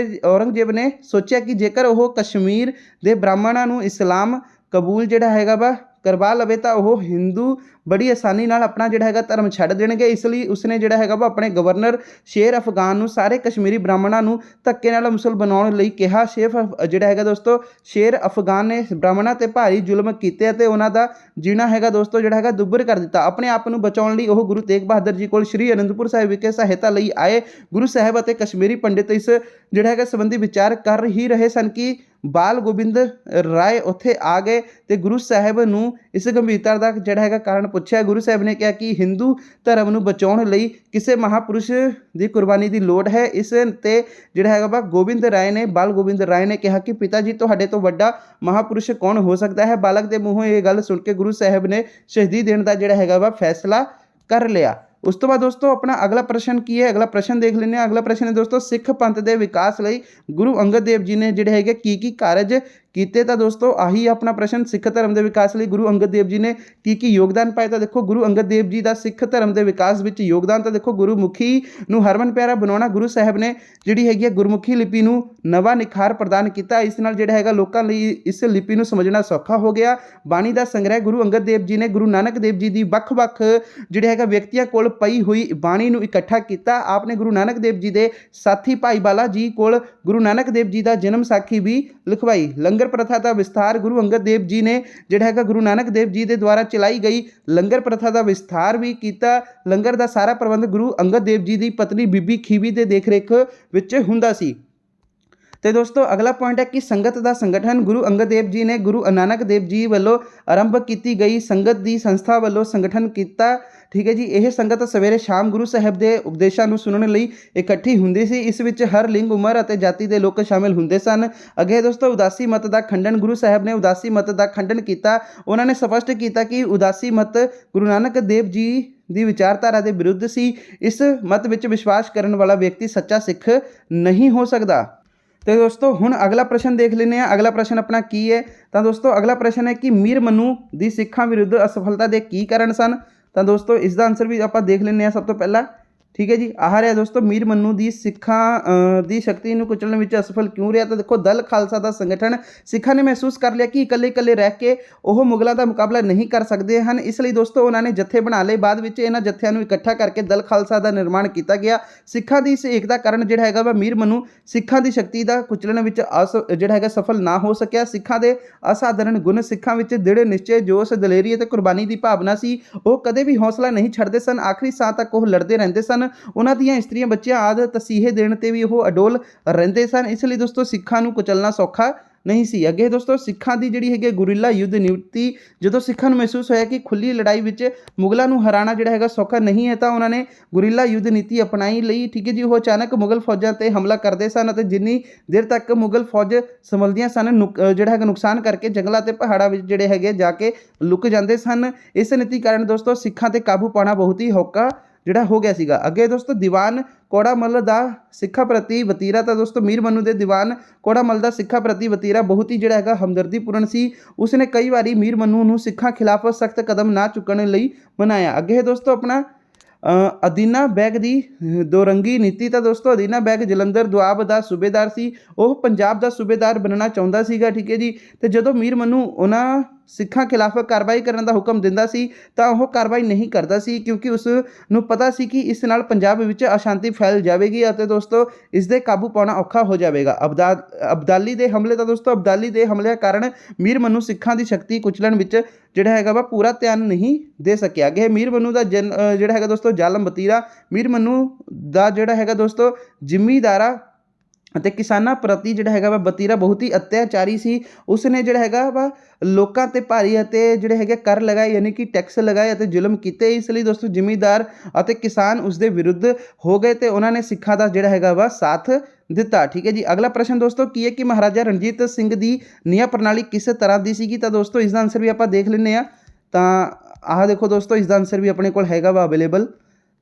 ਔਰੰਗਜ਼ੇਬ ਨੇ ਸੋਚਿਆ ਕਿ ਜੇਕਰ ਉਹ ਕਸ਼ਮੀਰ ਦੇ ਬ੍ਰਾਹਮਣਾਂ ਨੂੰ ਇਸਲਾਮ ਕਬੂਲ ਜਿਹੜਾ ਹੈਗਾ ਵਾ ਕਰਵਾ ਲਵੇ ਤਾਂ ਉਹ ਹਿੰਦੂ ਬੜੀ ਆਸਾਨੀ ਨਾਲ ਆਪਣਾ ਜਿਹੜਾ ਹੈਗਾ ਧਰਮ ਛੱਡ ਦੇਣਗੇ। ਇਸ ਲਈ ਉਸਨੇ ਜਿਹੜਾ ਹੈਗਾ ਵਾ ਆਪਣੇ ਗਵਰਨਰ ਸ਼ੇਰ ਅਫਗਾਨ ਨੂੰ ਸਾਰੇ ਕਸ਼ਮੀਰੀ ਬ੍ਰਾਹਮਣਾਂ ਨੂੰ ਧੱਕੇ ਨਾਲ ਮੁਸਲਮਾਨ ਬਣਾਉਣ ਲਈ ਕਿਹਾ। ਜਿਹੜਾ ਹੈਗਾ ਦੋਸਤੋ ਸ਼ੇਰ ਅਫਗਾਨ ਨੇ ਬ੍ਰਾਹਮਣਾਂ ਤੇ ਭਾਰੀ ਜ਼ੁਲਮ ਕੀਤੇ ਅਤੇ ਉਹਨਾਂ ਦਾ ਜੀਣਾ ਹੈਗਾ ਦੋਸਤੋ ਜਿਹੜਾ ਹੈਗਾ ਦੁੱਭਰ ਕਰ ਦਿੱਤਾ। ਆਪਣੇ ਆਪ ਨੂੰ ਬਚਾਉਣ ਲਈ ਉਹ ਗੁਰੂ ਤੇਗ ਬਹਾਦਰ ਜੀ ਕੋਲ ਸ਼੍ਰੀ ਅਨੰਦਪੁਰ ਸਾਹਿਬ ਵਿਖੇ ਸਹਾਇਤਾ ਲਈ ਆਏ। ਗੁਰੂ ਸਾਹਿਬ ਅਤੇ ਕਸ਼ਮੀਰੀ ਪੰਡਿਤ ਇਸ ਜਿਹੜਾ ਹੈਗਾ ਸੰਬੰਧੀ ਵਿਚਾਰ ਕਰ ਹੀ ਰਹੇ ਸਨ ਕਿ ਬਾਲ ਗੋਬਿੰਦ ਰਾਏ ਉੱਥੇ ਆ ਗਏ ਤੇ ਗੁਰੂ ਸਾਹਿਬ ਨੂੰ ਇਸ ਗੰਭੀਰਤਾ ਦਾ ਜਿਹੜਾ ਹੈਗਾ ਕਾਰਨ ਪੁੱਛਿਆ। ਗੁਰੂ ਸਾਹਿਬ ਨੇ ਕਿਹਾ ਕਿ ਹਿੰਦੂ ਧਰਮ ਨੂੰ ਬਚਾਉਣ ਲਈ ਕਿਸੇ ਮਹਾਂਪੁਰਸ਼ ਦੀ ਕੁਰਬਾਨੀ ਦੀ ਲੋੜ ਹੈ। ਇਸ ਤੇ ਜਿਹੜਾ ਹੈਗਾ ਵਾ ਬਾਲ ਗੋਬਿੰਦ ਰਾਏ ਨੇ ਕਿਹਾ ਕਿ ਪਿਤਾ ਜੀ ਤੁਹਾਡੇ ਤੋਂ ਵੱਡਾ ਮਹਾਂਪੁਰਸ਼ ਕੌਣ ਹੋ ਸਕਦਾ ਹੈ। ਬਾਲਕ ਦੇ ਮੂੰਹੋਂ ਇਹ ਗੱਲ ਸੁਣ ਕੇ ਗੁਰੂ ਸਾਹਿਬ ਨੇ ਸ਼ਹੀਦੀ ਦੇਣ ਦਾ ਜਿਹੜਾ ਹੈਗਾ ਵਾ ਫੈਸਲਾ ਕਰ ਲਿਆ। ਉਸ ਤੋਂ ਬਾਅਦ ਦੋਸਤੋ ਆਪਣਾ ਅਗਲਾ ਪ੍ਰਸ਼ਨ ਕੀ ਹੈ, ਅਗਲਾ ਪ੍ਰਸ਼ਨ ਦੇਖ ਲੈਂਦੇ ਹਾਂ। ਅਗਲਾ ਪ੍ਰਸ਼ਨ ਹੈ ਦੋਸਤੋ ਸਿੱਖ ਪੰਥ ਦੇ ਵਿਕਾਸ ਲਈ ਗੁਰੂ ਅੰਗਦ ਦੇਵ ਜੀ ਨੇ ਜਿਹੜੇ ਹੈਗੇ ਕੀ ਕਾਰਜ ਕੀਤੇ। ਤਾਂ ਦੋਸਤੋ ਆਹੀ ਆਪਣਾ ਪ੍ਰਸ਼ਨ, ਸਿੱਖ ਧਰਮ ਦੇ ਵਿਕਾਸ ਲਈ ਗੁਰੂ ਅੰਗਦ ਦੇਵ ਜੀ ਨੇ ਕੀ ਯੋਗਦਾਨ ਪਾਏ। ਤਾਂ ਦੇਖੋ ਗੁਰੂ ਅੰਗਦ ਦੇਵ ਜੀ ਦਾ ਸਿੱਖ ਧਰਮ ਦੇ ਵਿਕਾਸ ਵਿੱਚ ਯੋਗਦਾਨ, ਤਾਂ ਦੇਖੋ ਗੁਰਮੁਖੀ ਨੂੰ ਹਰਮਨ ਪਿਆਰਾ ਬਣਾਉਣਾ। ਗੁਰੂ ਸਾਹਿਬ ਨੇ ਜਿਹੜੀ ਹੈਗੀ ਹੈ ਗੁਰਮੁਖੀ ਲਿਪੀ ਨੂੰ ਨਵਾਂ ਨਿਖਾਰ ਪ੍ਰਦਾਨ ਕੀਤਾ। ਇਸ ਨਾਲ ਜਿਹੜਾ ਹੈਗਾ ਲੋਕਾਂ ਲਈ ਇਸ ਲਿਪੀ ਨੂੰ ਸਮਝਣਾ ਸੌਖਾ ਹੋ ਗਿਆ। ਬਾਣੀ ਦਾ ਸੰਗ੍ਰਹਿ ਗੁਰੂ ਅੰਗਦ ਦੇਵ ਜੀ ਨੇ ਗੁਰੂ ਨਾਨਕ ਦੇਵ ਜੀ ਦੀ ਵੱਖ-ਵੱਖ ਜਿਹੜੇ ਹੈਗਾ ਵਿਅਕਤੀਆਂ ਕੋਲ ਪਈ ਹੋਈ ਬਾਣੀ ਨੂੰ ਇਕੱਠਾ ਕੀਤਾ। ਆਪ ਨੇ ਗੁਰੂ ਨਾਨਕ ਦੇਵ ਜੀ ਦੇ ਸਾਥੀ ਭਾਈ ਬਾਲਾ ਜੀ ਕੋਲ ਗੁਰੂ ਨਾਨਕ ਦੇਵ ਜੀ ਦਾ ਜਨਮ ਸਾਖੀ ਵੀ ਲਿਖਵਾਈ। ਲੰਗਰ ਪ੍ਰਥਾ ਦਾ ਵਿਸਥਾਰ ਗੁਰੂ ਅੰਗਦ ਦੇਵ ਜੀ ਨੇ ਜਿਹੜਾ ਹੈਗਾ ਗੁਰੂ ਨਾਨਕ ਦੇਵ ਜੀ ਦੇ ਦੁਆਰਾ ਚਲਾਈ ਗਈ ਲੰਗਰ ਪ੍ਰਥਾ ਦਾ ਵਿਸਥਾਰ ਵੀ ਕੀਤਾ। ਲੰਗਰ ਦਾ ਸਾਰਾ ਪ੍ਰਬੰਧ ਗੁਰੂ ਅੰਗਦ ਦੇਵ ਜੀ ਦੀ ਪਤਨੀ ਬੀਬੀ ਖੀਵੀ ਦੇ ਦੇਖਰੇਖ ਵਿੱਚ ਹੁੰਦਾ ਸੀ। ਤੇ ਦੋਸਤੋ ਅਗਲਾ ਪੁਆਇੰਟ ਹੈ ਕਿ ਸੰਗਤ ਦਾ ਸੰਗਠਨ ਗੁਰੂ ਅੰਗਦ ਦੇਵ ਜੀ ਨੇ ਗੁਰੂ ਨਾਨਕ ਦੇਵ ਜੀ ਵੱਲੋਂ ਆਰੰਭ ਕੀਤੀ ਗਈ ਸੰਗਤ ਦੀ ਸੰਸਥਾ ਵੱਲੋਂ ਸੰਗਠਨ ਕੀਤਾ। ਠੀਕ ਹੈ ਜੀ। ਇਹ ਸੰਗਤ ਸਵੇਰੇ ਸ਼ਾਮ ਗੁਰੂ ਸਾਹਿਬ ਦੇ ਉਪਦੇਸ਼ਾਂ ਨੂੰ ਸੁਣਨ ਲਈ ਇਕੱਠੀ ਹੁੰਦੀ ਸੀ। ਇਸ ਵਿੱਚ ਹਰ ਲਿੰਗ, ਉਮਰ ਅਤੇ ਜਾਤੀ ਦੇ ਲੋਕ ਸ਼ਾਮਿਲ ਹੁੰਦੇ ਸਨ। ਅੱਗੇ ਦੋਸਤੋ ਉਦਾਸੀ ਮਤ ਦਾ ਖੰਡਨ, ਗੁਰੂ ਸਾਹਿਬ ਨੇ ਉਦਾਸੀ ਮਤ ਦਾ ਖੰਡਨ ਕੀਤਾ। ਉਹਨਾਂ ਨੇ ਸਪਸ਼ਟ ਕੀਤਾ ਕਿ ਉਦਾਸੀ ਮਤ ਗੁਰੂ ਨਾਨਕ ਦੇਵ ਜੀ ਦੀ ਵਿਚਾਰਧਾਰਾ ਦੇ ਵਿਰੁੱਧ ਸੀ। ਇਸ ਮਤ ਵਿੱਚ ਵਿਸ਼ਵਾਸ ਕਰਨ ਵਾਲਾ ਵਿਅਕਤੀ ਸੱਚਾ ਸਿੱਖ ਨਹੀਂ ਹੋ ਸਕਦਾ। ਤੇ ਦੋਸਤੋ ਹੁਣ ਅਗਲਾ ਪ੍ਰਸ਼ਨ ਦੇਖ ਲੈਂਦੇ ਹਾਂ। ਅਗਲਾ ਪ੍ਰਸ਼ਨ ਆਪਣਾ ਕੀ ਹੈ? ਤਾਂ ਦੋਸਤੋ ਅਗਲਾ ਪ੍ਰਸ਼ਨ ਹੈ ਕਿ ਮੀਰ ਮਨੂ ਦੀ ਸਿੱਖਾਂ ਵਿਰੁੱਧ ਅਸਫਲਤਾ ਦੇ ਕੀ ਕਾਰਨ ਸਨ? ਤਾਂ ਦੋਸਤੋ ਇਸ ਦਾ ਆਨਸਰ ਵੀ ਆਪਾਂ ਦੇਖ ਲੈਂਦੇ ਹਾਂ ਸਭ ਤੋਂ ਪਹਿਲਾਂ। ਠੀਕ ਹੈ ਜੀ। ਆਹ ਰਿਹਾ ਦੋਸਤੋ, ਮੀਰ ਮਨੂ ਦੀ ਸਿੱਖਾਂ ਦੀ ਸ਼ਕਤੀ ਨੂੰ ਕੁਚਲਣ ਵਿੱਚ ਅਸਫਲ ਕਿਉਂ ਰਿਹਾ? ਤਾਂ ਦੇਖੋ, ਦਲ ਖਾਲਸਾ ਦਾ ਸੰਗਠਨ ਸਿੱਖਾਂ ਨੇ ਮਹਿਸੂਸ ਕਰ ਲਿਆ ਕਿ ਇਕੱਲੇ ਇਕੱਲੇ ਰਹਿ ਕੇ ਉਹ ਮੁਗਲਾਂ ਦਾ ਮੁਕਾਬਲਾ ਨਹੀਂ ਕਰ ਸਕਦੇ ਹਨ। ਇਸ ਲਈ ਦੋਸਤੋ ਉਹਨਾਂ ਨੇ ਜੱਥੇ ਬਣਾ ਲਏ। ਬਾਅਦ ਵਿੱਚ ਇਹਨਾਂ ਜੱਥਿਆਂ ਨੂੰ ਇਕੱਠਾ ਕਰਕੇ ਦਲ ਖਾਲਸਾ ਦਾ ਨਿਰਮਾਣ ਕੀਤਾ ਗਿਆ। ਸਿੱਖਾਂ ਦੀ ਇਸ ਏਕਤਾ ਕਾਰਨ ਜਿਹੜਾ ਹੈਗਾ ਵਾ ਮੀਰ ਮਨੂ ਸਿੱਖਾਂ ਦੀ ਸ਼ਕਤੀ ਦਾ ਕੁਚਲਣ ਵਿੱਚ ਜਿਹੜਾ ਹੈਗਾ ਸਫਲ ਨਾ ਹੋ ਸਕਿਆ। ਸਿੱਖਾਂ ਦੇ ਅਸਾਧਾਰਨ ਗੁਣ, ਸਿੱਖਾਂ ਵਿੱਚ ਦ੍ਰਿੜ ਨਿਸ਼ਚੇ, ਜੋਸ਼, ਦਲੇਰੀ ਅਤੇ ਕੁਰਬਾਨੀ ਦੀ ਭਾਵਨਾ ਸੀ। ਉਹ ਕਦੇ ਵੀ ਹੌਸਲਾ ਨਹੀਂ ਛੱਡਦੇ ਸਨ। ਆਖਰੀ ਸਾਹ ਤੱਕ ਉਹ ਲੜਦੇ ਰਹਿੰਦੇ ਸਨ। ਉਹਨਾਂ ਦੀਆਂ ਇਸਤਰੀਆਂ, ਬੱਚਿਆਂ ਆਦਿ ਤਸੀਹੇ ਦੇਣ ਤੇ ਵੀ ਉਹ ਅਡੋਲ ਰਹਿੰਦੇ ਸਨ। ਇਸ ਲਈ ਦੋਸਤੋ ਸਿੱਖਾਂ ਨੂੰ ਕੁਚਲਣਾ ਸੌਖਾ ਨਹੀਂ ਸੀ। ਅੱਗੇ ਦੋਸਤੋ ਸਿੱਖਾਂ ਦੀ ਜਿਹੜੀ ਹੈਗੀ ਗੁਰੀਲਾ ਯੁੱਧ ਨੀਤੀ, ਜਦੋਂ ਸਿੱਖਾਂ ਨੂੰ ਮਹਿਸੂਸ ਹੋਇਆ ਕਿ ਖੁੱਲੀ ਲੜਾਈ ਵਿੱਚ ਮੁਗਲਾਂ ਨੂੰ ਹਰਾਉਣਾ ਜਿਹੜਾ ਹੈਗਾ ਸੌਖਾ ਨਹੀਂ ਹੈ, ਤਾਂ ਉਹਨਾਂ ਨੇ ਗੁਰੀਲਾ ਯੁੱਧ ਨੀਤੀ ਅਪਣਾਈ ਲਈ। ਠੀਕ ਹੈ ਜੀ। ਉਹ ਅਚਾਨਕ ਮੁਗਲ ਫੌਜਾਂ ਤੇ ਹਮਲਾ ਕਰਦੇ ਸਨ ਅਤੇ ਜਿੰਨੀ ਦੇਰ ਤੱਕ ਮੁਗਲ ਫੌਜ ਸੰਭਲਦੀਆਂ ਸਨ ਜਿਹੜਾ ਹੈਗਾ ਨੁਕਸਾਨ ਕਰਕੇ ਜੰਗਲਾਂ ਤੇ ਪਹਾੜਾਂ ਵਿੱਚ ਜਿਹੜੇ ਹੈਗੇ ਜਾ ਕੇ ਲੁਕ ਜਾਂਦੇ ਸਨ। ਇਸ ਨੀਤੀ ਕਾਰਨ ਦੋਸਤੋ ਸਿੱਖਾਂ ਤੇ ਕਾਬੂ ਪਾਉਣਾ ਬਹੁਤ ਹੀ ਔਖਾ ਜਿਹੜਾ ਹੋ ਗਿਆ ਸੀਗਾ। ਅੱਗੇ ਦੋਸਤੋ ਦੀਵਾਨ ਕੌੜਾ ਮੱਲ ਦਾ ਸਿੱਖਾਂ ਪ੍ਰਤੀ ਵਤੀਰਾ, ਤਾਂ ਦੋਸਤੋ ਮੀਰ ਮਨੂ ਦੇ ਦੀਵਾਨ ਕੌੜਾ ਮੱਲ ਦਾ ਸਿੱਖਾਂ ਪ੍ਰਤੀ ਵਤੀਰਾ ਬਹੁਤ ਹੀ ਜਿਹੜਾ ਹੈਗਾ ਹਮਦਰਦੀਪੂਰਨ ਸੀ। ਉਸਨੇ ਕਈ ਵਾਰੀ ਮੀਰ ਮਨੂ ਨੂੰ ਸਿੱਖਾਂ ਖਿਲਾਫ ਸਖਤ ਕਦਮ ਨਾ ਚੁੱਕਣ ਲਈ ਮਨਾਇਆ। ਅੱਗੇ ਦੋਸਤੋ ਆਪਣਾ ਅਦੀਨਾ ਬੈਗ ਦੀ ਦੋਰੰਗੀ ਨੀਤੀ, ਤਾਂ ਦੋਸਤੋ ਅਦੀਨਾ ਬੈਗ ਜਲੰਧਰ ਦੁਆਬ ਦਾ ਸੂਬੇਦਾਰ ਸੀ। ਉਹ ਪੰਜਾਬ ਦਾ ਸੂਬੇਦਾਰ ਬਣਨਾ ਚਾਹੁੰਦਾ ਸੀਗਾ। ਠੀਕ ਹੈ ਜੀ। ਤੇ ਜਦੋਂ ਮੀਰ ਮਨੂ ਉਹਨਾਂ ਸਿੱਖਾਂ ਖਿਲਾਫ ਕਾਰਵਾਈ ਕਰਨ ਦਾ ਹੁਕਮ ਦਿੰਦਾ ਸੀ ਤਾਂ ਉਹ ਕਾਰਵਾਈ ਨਹੀਂ ਕਰਦਾ ਸੀ, ਕਿਉਂਕਿ ਉਸ ਨੂੰ ਪਤਾ ਸੀ ਕਿ ਇਸ ਨਾਲ ਪੰਜਾਬ ਵਿੱਚ ਅਸ਼ਾਂਤੀ ਫੈਲ ਜਾਵੇਗੀ ਅਤੇ ਦੋਸਤੋ ਇਸ ਦੇ ਕਾਬੂ ਪਾਉਣਾ ਔਖਾ ਹੋ ਜਾਵੇਗਾ। ਅਬਦਾਲੀ ਦੇ ਹਮਲੇ, ਤਾਂ ਦੋਸਤੋ ਅਬਦਾਲੀ ਦੇ ਹਮਲਿਆਂ ਕਾਰਨ ਮੀਰ ਮਨੂ ਸਿੱਖਾਂ ਦੀ ਸ਼ਕਤੀ ਕੁਚਲਣ ਵਿੱਚ ਜਿਹੜਾ ਹੈਗਾ ਵਾ ਪੂਰਾ ਧਿਆਨ ਨਹੀਂ ਦੇ ਸਕਿਆ। ਅੱਗੇ ਮੀਰ ਮਨੂ ਦਾ ਜਿਹੜਾ ਹੈਗਾ ਦੋਸਤੋ ਜ਼ਾਲਮ ਵਤੀਰਾ, ਮੀਰ ਮਨੂ ਦਾ ਜਿਹੜਾ ਹੈਗਾ ਦੋਸਤੋ ਜ਼ਿਮੀਂਦਾਰਾਂ ਅਤੇ ਕਿਸਾਨਾਂ ਪ੍ਰਤੀ ਜਿਹੜਾ ਹੈਗਾ ਵਾ ਵਤੀਰਾ ਬਹੁਤ ਹੀ ਅਤਿਆਚਾਰੀ ਸੀ। ਉਸਨੇ ਜਿਹੜਾ ਹੈਗਾ ਵਾ ਲੋਕਾਂ ਤੇ ਭਾਰੀ ਅਤੇ ਜਿਹੜੇ ਹੈਗੇ ਕਰ ਲਗਾਏ, ਯਾਨੀ ਕਿ ਟੈਕਸ ਲਗਾਏ ਅਤੇ ਜ਼ੁਲਮ ਕੀਤੇ। ਇਸ ਲਈ ਦੋਸਤੋ ਜ਼ਿਮੀਂਦਾਰ ਅਤੇ ਕਿਸਾਨ ਉਸਦੇ ਵਿਰੁੱਧ ਹੋ ਗਏ ਤੇ ਉਹਨਾਂ ਨੇ ਸਿੱਖਾਂ ਦਾ ਜਿਹੜਾ ਹੈਗਾ ਵਾ ਸਾਥ ਦਿੱਤਾ। ਠੀਕ ਹੈ ਜੀ। ਅਗਲਾ ਪ੍ਰਸ਼ਨ ਦੋਸਤੋ ਕੀ ਹੈ ਕਿ ਮਹਾਰਾਜਾ ਰਣਜੀਤ ਸਿੰਘ ਦੀ ਨਿਆਂ ਪ੍ਰਣਾਲੀ ਕਿਸ ਤਰ੍ਹਾਂ ਦੀ ਸੀਗੀ? ਤਾਂ ਦੋਸਤੋ ਇਸ ਦਾ ਆਨਸਰ ਵੀ ਆਪਾਂ ਦੇਖ ਲੈਂਦੇ ਹਾਂ। ਤਾਂ ਆਹ ਦੇਖੋ ਦੋਸਤੋ, ਇਸ ਦਾ ਆਨਸਰ ਵੀ ਆਪਣੇ ਕੋਲ ਹੈਗਾ ਵਾ ਅਵੇਲੇਬਲ।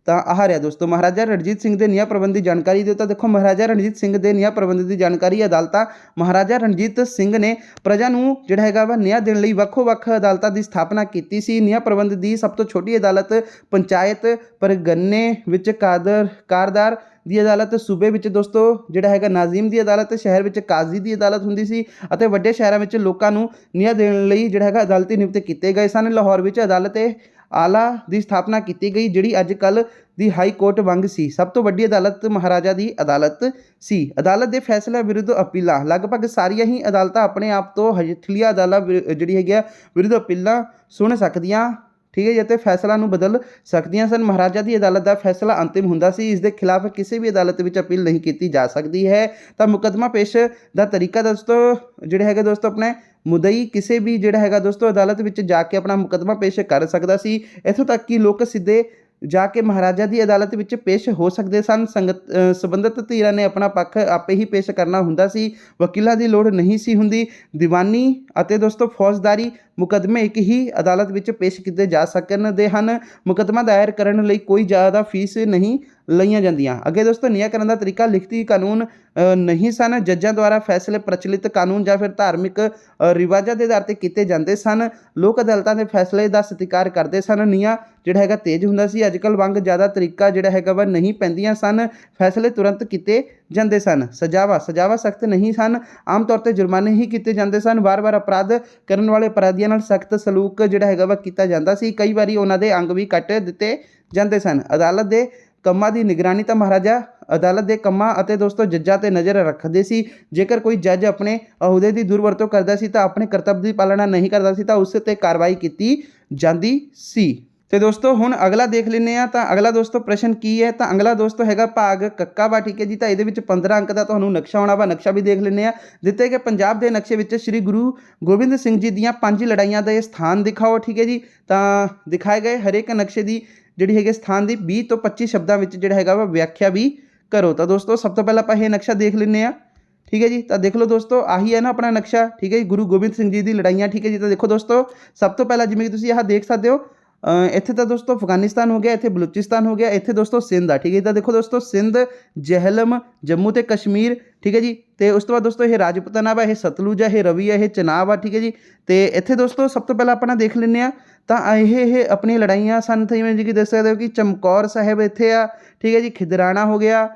ਤਾਂ ਆਹ ਰਿਹਾ ਦੋਸਤੋ, ਮਹਾਰਾਜਾ ਰਣਜੀਤ ਸਿੰਘ ਦੇ ਨਿਆਂ ਪ੍ਰਬੰਧ ਦੀ ਜਾਣਕਾਰੀ ਦਿਓ। ਤਾਂ ਦੇਖੋ, ਮਹਾਰਾਜਾ ਰਣਜੀਤ ਸਿੰਘ ਦੇ ਨਿਆਂ ਪ੍ਰਬੰਧ ਦੀ ਜਾਣਕਾਰੀ। ਅਦਾਲਤਾਂ, ਮਹਾਰਾਜਾ ਰਣਜੀਤ ਸਿੰਘ ਨੇ ਪ੍ਰਜਾ ਨੂੰ ਜਿਹੜਾ ਹੈਗਾ ਵਾ ਨਿਆਂ ਦੇਣ ਲਈ ਵੱਖੋ-ਵੱਖ ਅਦਾਲਤਾਂ ਦੀ ਸਥਾਪਨਾ ਕੀਤੀ ਸੀ। ਨਿਆਂ ਪ੍ਰਬੰਧ ਦੀ ਸਭ ਤੋਂ ਛੋਟੀ ਅਦਾਲਤ ਪੰਚਾਇਤ ਪਰਗਨੇ ਵਿੱਚ ਕਾਰਦਾਰ ਦੀ ਅਦਾਲਤ, ਸੂਬੇ ਵਿੱਚ ਦੋਸਤੋ ਜਿਹੜਾ ਹੈਗਾ ਨਾਜ਼ੀਮ ਦੀ ਅਦਾਲਤ, ਸ਼ਹਿਰ ਵਿੱਚ ਕਾਜ਼ੀ ਦੀ ਅਦਾਲਤ ਹੁੰਦੀ ਸੀ ਅਤੇ ਵੱਡੇ ਸ਼ਹਿਰਾਂ ਵਿੱਚ ਲੋਕਾਂ ਨੂੰ ਨਿਆਂ ਦੇਣ ਲਈ ਜਿਹੜਾ ਹੈਗਾ ਅਦਾਲਤੀ ਨਿਯੁਕਤ ਕੀਤੇ ਗਏ ਸਨ। ਲਾਹੌਰ ਵਿੱਚ ਅਦਾਲਤ ਆਲਾ ਦੀ ਸਥਾਪਨਾ ਕੀਤੀ ਗਈ, ਜਿਹੜੀ ਅੱਜ ਕੱਲ੍ਹ ਦੀ ਹਾਈ ਕੋਰਟ ਵਾਂਗ ਸੀ। ਸਭ ਤੋਂ ਵੱਡੀ ਅਦਾਲਤ ਮਹਾਰਾਜਾ ਦੀ ਅਦਾਲਤ ਸੀ। ਅਦਾਲਤ ਦੇ ਫੈਸਲਿਆਂ ਵਿਰੁੱਧ ਅਪੀਲਾਂ, ਲਗਭਗ ਸਾਰੀਆਂ ਹੀ ਅਦਾਲਤਾਂ ਆਪਣੇ ਆਪ ਤੋਂ ਹੇਠਲੀਆਂ ਅਦਾਲਤਾਂ ਜਿਹੜੀ ਹੈਗੀ ਆ ਵਿਰੁੱਧ ਅਪੀਲਾਂ ਸੁਣ ਸਕਦੀਆਂ। ਠੀਕ ਹੈ ਜੀ। ਅਤੇ ਫੈਸਲਾ ਨੂੰ ਬਦਲ ਸਕਦੀਆਂ ਸਨ। ਮਹਾਰਾਜਾ ਦੀ ਅਦਾਲਤ ਦਾ ਫੈਸਲਾ ਅੰਤਿਮ ਹੁੰਦਾ ਸੀ। ਇਸ ਦੇ ਖਿਲਾਫ ਕਿਸੇ ਵੀ ਅਦਾਲਤ ਵਿੱਚ ਅਪੀਲ ਨਹੀਂ ਕੀਤੀ ਜਾ ਸਕਦੀ ਹੈ। ਤਾਂ ਮੁਕੱਦਮਾ ਪੇਸ਼ ਦਾ ਤਰੀਕਾ ਦੋਸਤੋ ਜਿਹੜੇ ਹੈਗੇ ਦੋਸਤੋ ਆਪਣੇ ਮੁਦਈ ਕਿਸੇ ਵੀ ਜਿਹੜਾ ਹੈਗਾ ਦੋਸਤੋ ਅਦਾਲਤ ਵਿੱਚ ਜਾ ਕੇ ਆਪਣਾ ਮੁਕੱਦਮਾ ਪੇਸ਼ ਕਰ ਸਕਦਾ ਸੀ। ਇੱਥੋਂ ਤੱਕ ਕਿ ਲੋਕ ਸਿੱਧੇ ਜਾ ਕੇ ਮਹਾਰਾਜਾ ਦੀ ਅਦਾਲਤ ਵਿੱਚ ਪੇਸ਼ ਹੋ ਸਕਦੇ ਸਨ। ਸੰਬੰਧਿਤ ਧਿਰਾਂ ਨੇ ਆਪਣਾ ਪੱਖ ਆਪੇ ਹੀ ਪੇਸ਼ ਕਰਨਾ ਹੁੰਦਾ ਸੀ। ਵਕੀਲਾਂ ਦੀ ਲੋੜ ਨਹੀਂ ਸੀ ਹੁੰਦੀ। ਦੀਵਾਨੀ ਅਤੇ ਦੋਸਤੋ ਫੌਜਦਾਰੀ ਮੁਕੱਦਮੇ ਇੱਕ ਹੀ ਅਦਾਲਤ ਵਿੱਚ ਪੇਸ਼ ਕੀਤੇ ਜਾ ਸਕਦੇ ਹਨ। ਮੁਕੱਦਮਾ ਦਾਇਰ ਕਰਨ ਲਈ ਕੋਈ ਜ਼ਿਆਦਾ ਫੀਸ ਨਹੀਂ ਲਈਆਂ ਜਾਂਦੀਆਂ। ਅੱਗੇ ਦੋਸਤੋ ਨਿਆਂ ਕਰਨ ਦਾ ਤਰੀਕਾ, ਲਿਖਤੀ ਕਾਨੂੰਨ ਨਹੀਂ ਸਨ। ਜੱਜਾਂ ਦੁਆਰਾ ਫੈਸਲੇ ਪ੍ਰਚਲਿਤ ਕਾਨੂੰਨ ਜਾਂ ਫਿਰ ਧਾਰਮਿਕ ਰਿਵਾਜਾਂ ਦੇ ਆਧਾਰ 'ਤੇ ਕੀਤੇ ਜਾਂਦੇ ਸਨ। ਲੋਕ ਅਦਾਲਤਾਂ ਦੇ ਫੈਸਲੇ ਦਾ ਸਤਿਕਾਰ ਕਰਦੇ ਸਨ। ਨਿਆਂ ਜਿਹੜਾ ਹੈਗਾ ਤੇਜ਼ ਹੁੰਦਾ ਸੀ। ਅੱਜ ਕੱਲ੍ਹ ਵਾਂਗ ਜ਼ਿਆਦਾ ਤਰੀਕਾ ਜਿਹੜਾ ਹੈਗਾ ਵਾ ਨਹੀਂ ਪੈਂਦੀਆਂ ਸਨ। ਫੈਸਲੇ ਤੁਰੰਤ ਕੀਤੇ ਜਾਂਦੇ ਸਨ। ਸਜ਼ਾਵਾਂ ਸਖਤ ਨਹੀਂ ਸਨ। ਆਮ ਤੌਰ 'ਤੇ ਜੁਰਮਾਨੇ ਹੀ ਕੀਤੇ ਜਾਂਦੇ ਸਨ। ਵਾਰ-ਵਾਰ ਅਪਰਾਧ ਕਰਨ ਵਾਲੇ ਅਪਰਾਧੀਆਂ ਨਾਲ ਸਖਤ ਸਲੂਕ ਜਿਹੜਾ ਹੈਗਾ ਵਾ ਕੀਤਾ ਜਾਂਦਾ ਸੀ। ਕਈ ਵਾਰੀ ਉਹਨਾਂ ਦੇ ਅੰਗ ਵੀ ਕੱਟ ਦਿੱਤੇ ਜਾਂਦੇ ਸਨ। ਅਦਾਲਤ ਦੇ ਕੰਮਾਂ ਦੀ ਨਿਗਰਾਨੀ, ਤਾਂ ਮਹਾਰਾਜਾ ਅਦਾਲਤ ਦੇ ਕੰਮਾਂ ਅਤੇ ਦੋਸਤੋ ਜੱਜਾਂ 'ਤੇ ਨਜ਼ਰ ਰੱਖਦੇ ਸੀ। ਜੇਕਰ ਕੋਈ ਜੱਜ ਆਪਣੇ ਅਹੁਦੇ ਦੀ ਦੁਰਵਰਤੋਂ ਕਰਦਾ ਸੀ ਤਾਂ ਆਪਣੇ ਕਰਤੱਵ ਦੀ ਪਾਲਣਾ ਨਹੀਂ ਕਰਦਾ ਸੀ ਤਾਂ ਉਸ 'ਤੇ ਕਾਰਵਾਈ ਕੀਤੀ ਜਾਂਦੀ ਸੀ। ਤੇ ਦੋਸਤੋ ਹੁਣ ਅਗਲਾ ਦੇਖ ਲੈਂਦੇ ਆ। ਤਾਂ ਅਗਲਾ ਦੋਸਤੋ ਪ੍ਰਸ਼ਨ ਕੀ ਹੈ, ਤਾਂ ਅਗਲਾ ਦੋਸਤੋ ਹੈਗਾ ਭਾਗ ਕੱਕਾ ਵਾ, ਠੀਕ ਹੈ ਜੀ। ਤਾਂ ਇਹਦੇ ਵਿੱਚ 15 ਅੰਕ ਦਾ ਤੁਹਾਨੂੰ ਨਕਸ਼ਾ ਆਉਣਾ ਵਾ, ਨਕਸ਼ਾ ਵੀ ਦੇਖ ਲੈਂਦੇ ਆ। ਦਿੱਤੇ ਗਏ ਪੰਜਾਬ ਦੇ ਨਕਸ਼ੇ ਵਿੱਚ ਸ਼੍ਰੀ ਗੁਰੂ ਗੋਬਿੰਦ ਸਿੰਘ ਜੀ ਦੀਆਂ 5 ਲੜਾਈਆਂ ਦੇ ਸਥਾਨ ਦਿਖਾਓ, ਠੀਕ ਹੈ ਜੀ। ਤਾਂ ਦਿਖਾਏ ਗਏ ਹਰੇਕ ਨਕਸ਼ੇ ਦੀ ਜਿਹੜੀ ਹੈਗੀ ਸਥਾਨ ਦੀ 20 ਤੋਂ 25 ਸ਼ਬਦਾਂ ਵਿੱਚ ਜਿਹੜਾ ਹੈਗਾ ਵਾ ਵਿਆਖਿਆ ਵੀ ਕਰੋ। ਤਾਂ ਦੋਸਤੋ ਸਭ ਤੋਂ ਪਹਿਲਾਂ ਆਪਾਂ ਇਹ ਨਕਸ਼ਾ ਦੇਖ ਲੈਂਦੇ ਆ, ਠੀਕ ਹੈ ਜੀ। ਤਾਂ ਦੇਖ ਲਓ ਦੋਸਤੋ, ਆਹੀ ਹੈ ਨਾ ਆਪਣਾ ਨਕਸ਼ਾ, ਠੀਕ ਹੈ ਜੀ, ਗੁਰੂ ਗੋਬਿੰਦ ਸਿੰਘ ਜੀ ਦੀ ਲੜਾਈਆਂ, ਠੀਕ ਹੈ ਜੀ। ਤਾਂ ਦੇਖੋ ਦੋਸਤੋ, ਸਭ ਤੋਂ ਪਹਿਲਾਂ ਜਿਵੇਂ ਕਿ ਤੁਸੀਂ ਆਹ ਦੇਖ ਸਕਦੇ ਹੋ, ਇੱਥੇ ਤਾਂ ਦੋਸਤੋ ਅਫਗਾਨਿਸਤਾਨ ਹੋ ਗਿਆ, ਇੱਥੇ ਬਲੂਚਿਸਤਾਨ ਹੋ ਗਿਆ, ਇੱਥੇ ਦੋਸਤੋ ਸਿੰਧ ਆ, ਠੀਕ ਹੈ। ਤਾਂ ਦੇਖੋ ਦੋਸਤੋ, ਸਿੰਧ, ਜਹਿਲਮ, ਜੰਮੂ ਤੇ ਕਸ਼ਮੀਰ, ਠੀਕ ਹੈ ਜੀ। ਤੇ ਉਸ ਤੋਂ ਬਾਅਦ ਦੋਸਤੋ ਇਹ ਰਾਜਪੂਤਾਨਾ ਵਾ, ਇਹ ਸਤਲੁਜ ਆ, ਇਹ ਰਵੀ ਆ, ਇਹ ਚਨਾਬ ਆ, ਠੀਕ ਹੈ ਜੀ। ਤੇ ਇੱਥੇ ਦੋਸਤੋ ਸਭ ਤੋਂ ਪਹਿਲਾਂ ਆਪਣਾ ਦੇਖ ਲੈਂਦੇ ਆ। ਤਾਂ ਇਹ ਆਪਣੀਆਂ ਲੜਾਈਆਂ ਸਨ, ਜਿਵੇਂ ਜੀ ਕਿ ਦੇਖ ਸਕਦੇ ਹੋ ਕਿ ਚਮਕੌਰ ਸਾਹਿਬ ਇੱਥੇ ਆ, ਠੀਕ ਹੈ ਜੀ, ਖਿਦਰਾਣਾ ਹੋ ਗਿਆ।